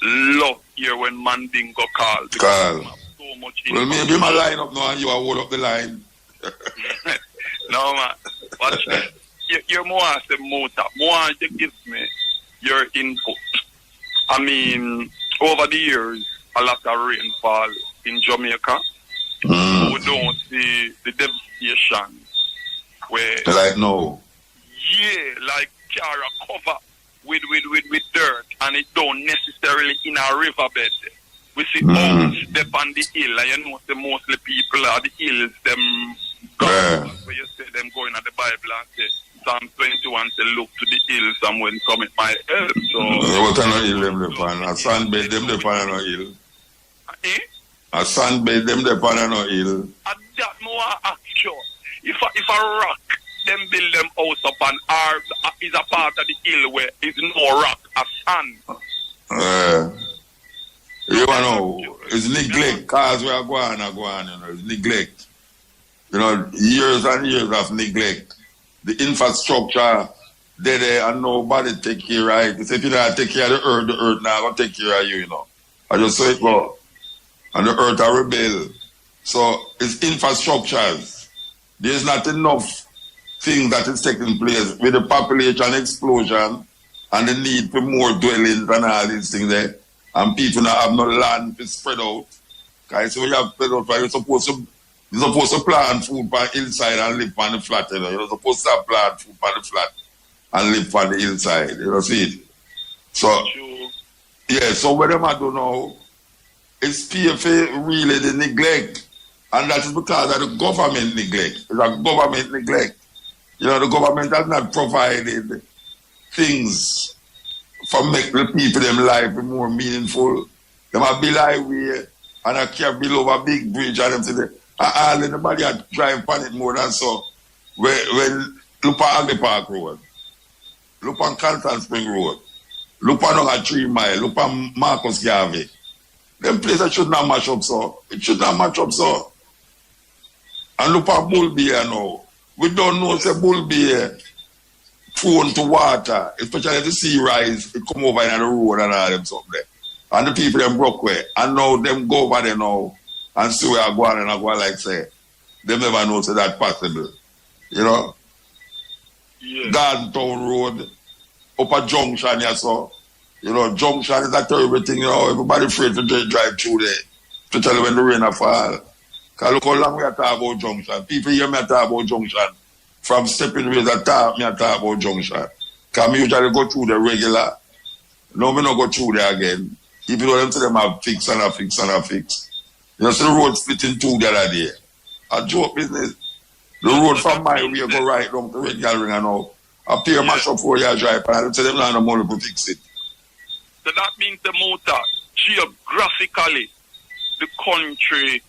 B: love here when Mandingo call.
A: Call.
B: So much
A: well, maybe my line up now and you are hold up the line.
B: No, man. Watch this. You're more as a motor. More you give me your input. I mean, over the years, a lot of rainfall in Jamaica. We don't see the devastation where...
A: Like no.
B: Yeah, like Cara cover with dirt, and it don't necessarily in a riverbed. We see all step on the hill, and you know, the mostly people are the hills, them where you say them going at the Bible and say, Psalm 21 say, look to the hills and when cometh my help. So,
A: what kind of hill them depend? A sunbed them depend on a hill. A sunbed them depend on a hill.
B: And that more actual. If a rock, them build them house upon, or is a part of the hill where is no rock, a sand.
A: You know, it's neglect. Cause we are going, you know, it's neglect. You know, years and years of neglect. The infrastructure, they there and nobody take care of it. If you don't take care of the earth now going to take care of you, you know. I just say it go. And the earth are rebel. So it's infrastructures. There's not enough things that is taking place with the population explosion and the need for more dwellings and all these things there. and people not have no land to spread out. Because when you have spread out, you're supposed to plant food on the hillside and live on the flat. You know, you're supposed to plant food on the flat and live on the hillside. You know, see it. So, yeah. So what them I do now is pay for really the neglect, and that is because of the government neglect. It's a government neglect. You know, the government has not provided things for make the people them life more meaningful. They might build highway and I can't build over a big bridge and them say all anybody are driving on it more than so. When look on Agri Park Road, look on Canton Spring Road, look on 3 Mile, look on Marcus Garvey. Them places should not match up so. It should not match up so. And look on Bull Beer now. We don't know say Bull Beer prone to water, especially the sea rise, it come over in the road and all them something there. And the people them broke way. And now them go over there now and see where I go and I go like say, them never know say that possible. You know? Yeah. Garden Town Road, up a junction here so. You know, junction is a terrible thing, you know, everybody afraid to drive through there. Especially when the rain fall. Because look how long we are talking about junction. People hear me talk about junction. From stepping ways I talk about junction. Because I usually go through the regular. No, me not go through there again. Even though them say them have fix and a fix and a fix. You know, so the road split in two the other day. A joke business. The road from my way go right down to Red Gallery and now. I pay a mash up 4 years drive and I tell them not no money to fix it.
E: So that means the motor, geographically, the country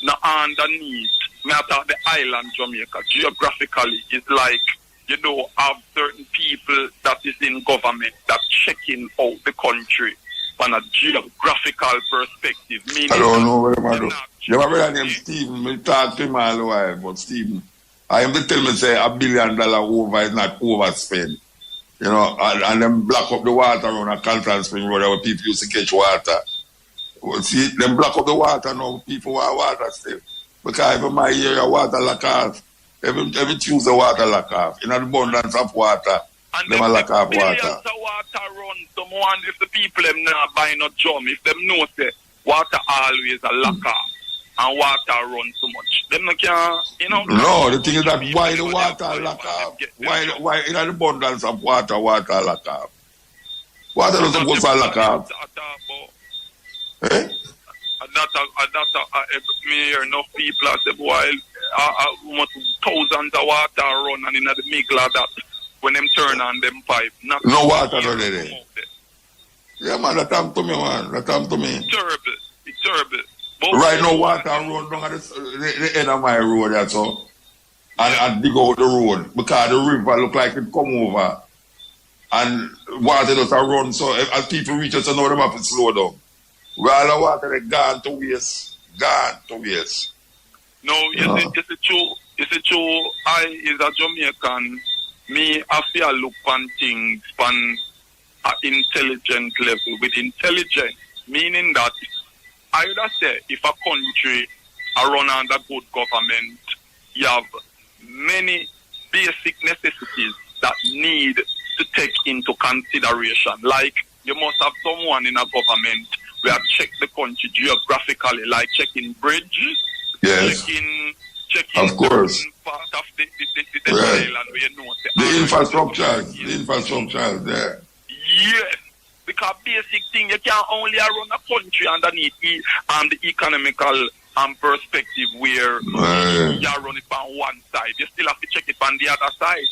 E: now underneath, me talk the island Jamaica, geographically, is like, you know, have certain people that is in government that checking out the country from a geographical perspective. Meaning
A: I don't know what I do. You have a brother named Stephen, we talk to him all the while, but Stephen, I am to tell me say $1 billion over is not overspent. You know, and them block up the water on a Canton Spring Road where people used to catch water. Well, see, them block up the water now, people want water still. Because even my area, water lack off. Every Tuesday, water lack off. In abundance of water,
E: and
A: them lack off water.
E: Millions of water run. Someone, if the people them not buy no drum, if them know say water always a lack off. And water run too much. Them not can, you know.
A: No, the thing is that why the water lack off? Why in an abundance of water lack off? Water doesn't supposed to lack off. Eh?
E: Me hear enough people at the boy, thousands of water run and in the middle of that when them turn on them pipe.
A: No water no there. Yeah man, that time to me man. That time to me.
E: It's terrible. But
A: right now water run down at the end of my road that's all. And dig out the road because the river look like it come over. And water does run so as people reach us, now them have to slow down. Well, the water is gone to waste. Gone to waste.
E: No, it's a true. I is a Jamaican. Me, I feel look on things on an intelligent level. With intelligence, meaning that I would say if a country are run under good government, you have many basic necessities that need to take into consideration. Like you must have someone in a government we have checked the country geographically, like checking bridges,
A: yes,
E: checking
A: of course
E: part of the island where you know
A: the infrastructure there.
E: Yes, because basic thing you can't only run a country underneath the economical perspective where you run it on one side. You still have to check it on the other side.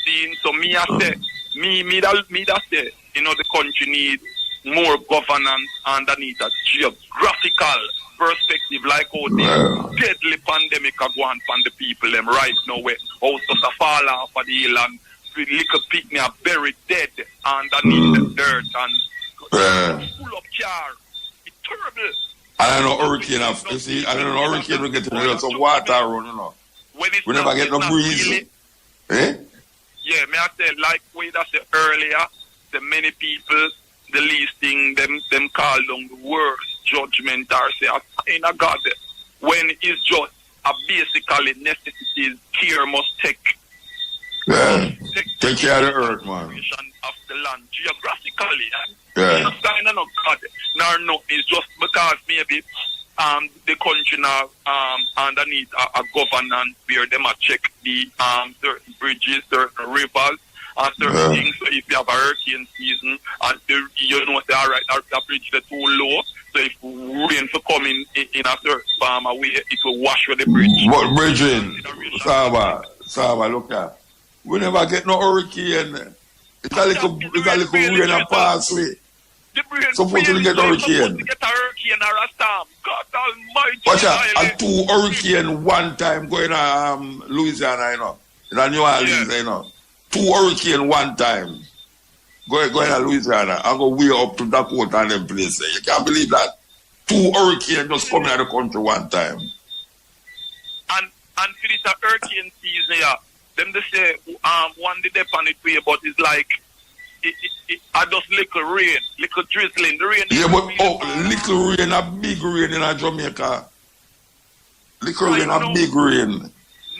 E: See, so me I say, me that say, you know, the country needs more governance underneath a geographical perspective, like how the deadly pandemic are going on the people them right now where houses are fall off of the hill and little picnic are buried dead underneath the dirt and full of car. It's terrible.
A: I don't know hurricane you see, I don't know hurricane will get some water run, you know. We never get no breeze.
E: Really,
A: eh?
E: Yeah, may I say like we said earlier, the many people the least thing them call down the worst judgment or say a sign of God when it's just a basically necessities care must take.
A: Yeah. Take care of the earth, man.
E: Of the land geographically. No sign of God, nor no. It's just because maybe the country now underneath a governance where they might check the certain bridges, certain rivers, and certain things. So if you have a hurricane season and you know say alright, the bridge is too low, so if rain for coming in a certain farm away, it will wash with the bridge.
A: But bridging, Saba, look at. We never get no hurricane. It's a little rain and pass way. Supposed to get hurricane.
E: Get a hurricane or a storm. God almighty.
A: Watch out, a 2 hurricane one time going to Louisiana, you know. In New Orleans, you know. 2 hurricane one time. Going to Louisiana. I go way up to Dakota and them places. You can't believe that. 2 hurricane just coming out of the country one time.
E: And for this hurricane season, yeah, them they say one day they on it way, but it's like it just little rain, little drizzling. The rain.
A: Yeah, but little rain, a big rain in Jamaica. Little rain, a big rain.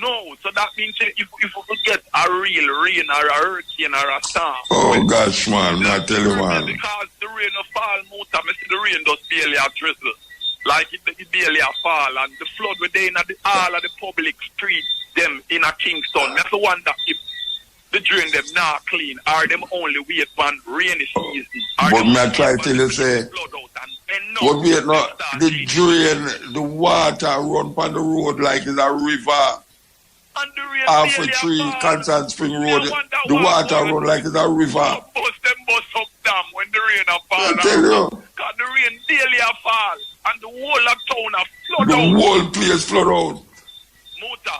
E: No, so that means if we get a real rain or a hurricane or a storm.
A: Oh gosh, man, I tell you, man.
E: Because the rain will fall, I see the rain just barely a drizzle. Like it barely a fall, and the flood within all of the public streets, them in a Kingston. That's the one that if the drain them not clean, are them only wait for rainy season.
A: But me I try to tell you, say, but wait, no, the drain, the water run on the road like it's a river. Half a tree, Constant Spring Road, the water run like it's a river.
E: Bust up dam when the rain a fall.
A: I tell you.
E: Because the rain daily a fall, and the whole of town a flood
A: the
E: out.
A: The whole place flood out.
E: Muta,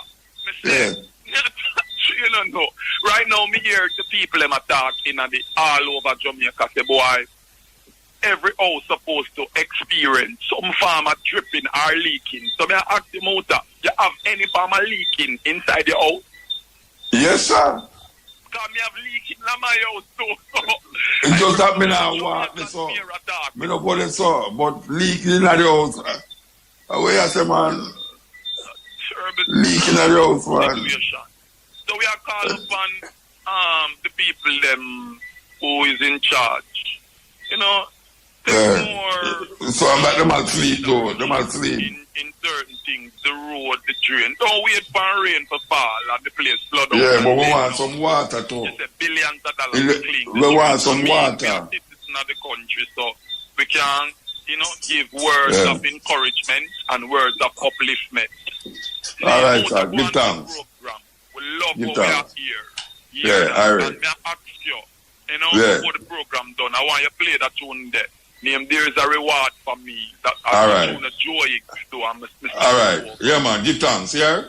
E: me say, you don't know. Right now, me hear the people them talking and all over Jamaica say, boy, every house supposed to experience some farmer dripping or leaking. So me ask the Muta, you have any farmer leaking inside your house?
A: Yes, sir.
E: Because me have leaking in my house too.
A: It's just that me now want this up. Me no put it so, but leaking in the house. Where you say, man? Leaking in the house, man.
E: So we are calling upon the people them who is in charge. You know, more.
A: So I'm like them all sleep though. Them all sleep.
E: In certain things, the road, the drain. Don't wait for rain to fall and the place flood out.
A: Yeah, but we want some water too.
E: It's $billions to clean.
A: We want some water.
E: We are citizens of the country, so we can, give words of encouragement and words of upliftment.
A: All right, sir. Give thanks.
E: We love how we are here.
A: Yeah, all right.
E: And I ask you, before the program done, I want you to play that tune there. Name, there is a reward for me that I want to enjoy it too.
A: All right. Yeah, man. Give thanks, yeah?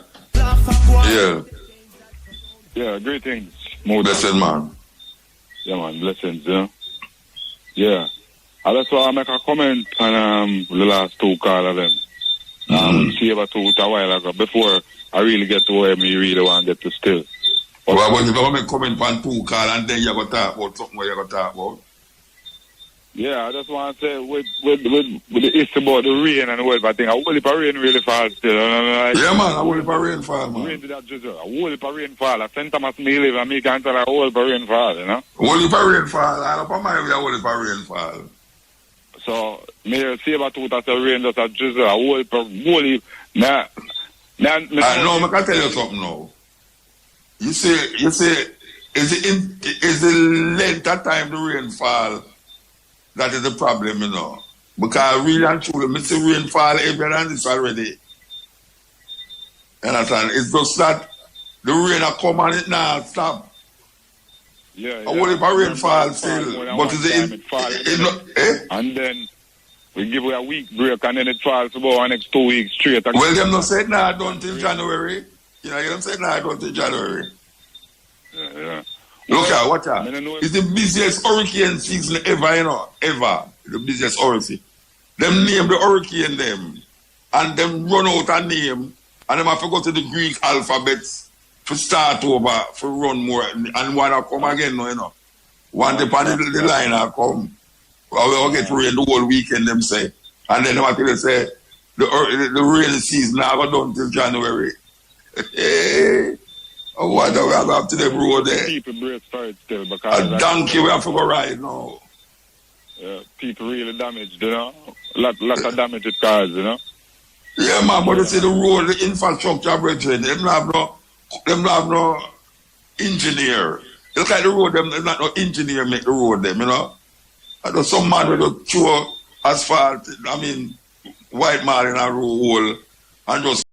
F: Yeah, greetings.
A: Blessed, man.
F: Yeah, man. Blessings, yeah. Yeah. And that's why I make a comment on the last 2 call of them. See about 2 a while ago, before I really get to where me really want to get to still.
A: Well, when you come comment on 2 call and then you got to talk about something where you got to talk about.
F: Yeah, I just want to say with the issue about the rain and the weather, I think a whole heap of rain really falls still.
A: Yeah, man, a whole heap of rain fall, man.
F: Rain to that drizzle, a whole heap of rain fall. At St. Thomas me live and me can tell a whole heap of rain fall,
A: A whole heap of rain fall, and up on my way a whole heap of rain fall.
F: So, me see about 2 that the rain just a drizzle, a whole heap, nah.
A: No, I can tell you something now. You say, is the length of time the rain fall that is the problem, Because really and truly, I see rain fall heavier than this already. You understand? It's just that the rain will come and it now stop.
F: Yeah.
A: I won't if a rain fall still. But
F: and then we give it a week break and then it falls about the next 2 weeks straight.
A: Well, them not said done till January. You them said done till January.
F: Yeah.
A: Look at watch out. It's the busiest hurricane season ever, ever. The busiest hurricane. Them name the hurricane them. And them run out a name. And them have to go to the Greek alphabets to start over, for run more. And one will come again, One depend on the line will come. We'll get rain the whole weekend, them say. And then they say, the rainy season never done till January. What do we have to the road there?
F: People break for it still because
A: a donkey we have to go ride now.
F: people really damaged, you know. Lot of damage it caused, you know.
A: Yeah, man, but you see the road, the infrastructure, brethren, them have no engineer. Look at the road, them not no engineer make the road them, you know. I know some man will just throw asphalt, I mean, white man in a road hole and just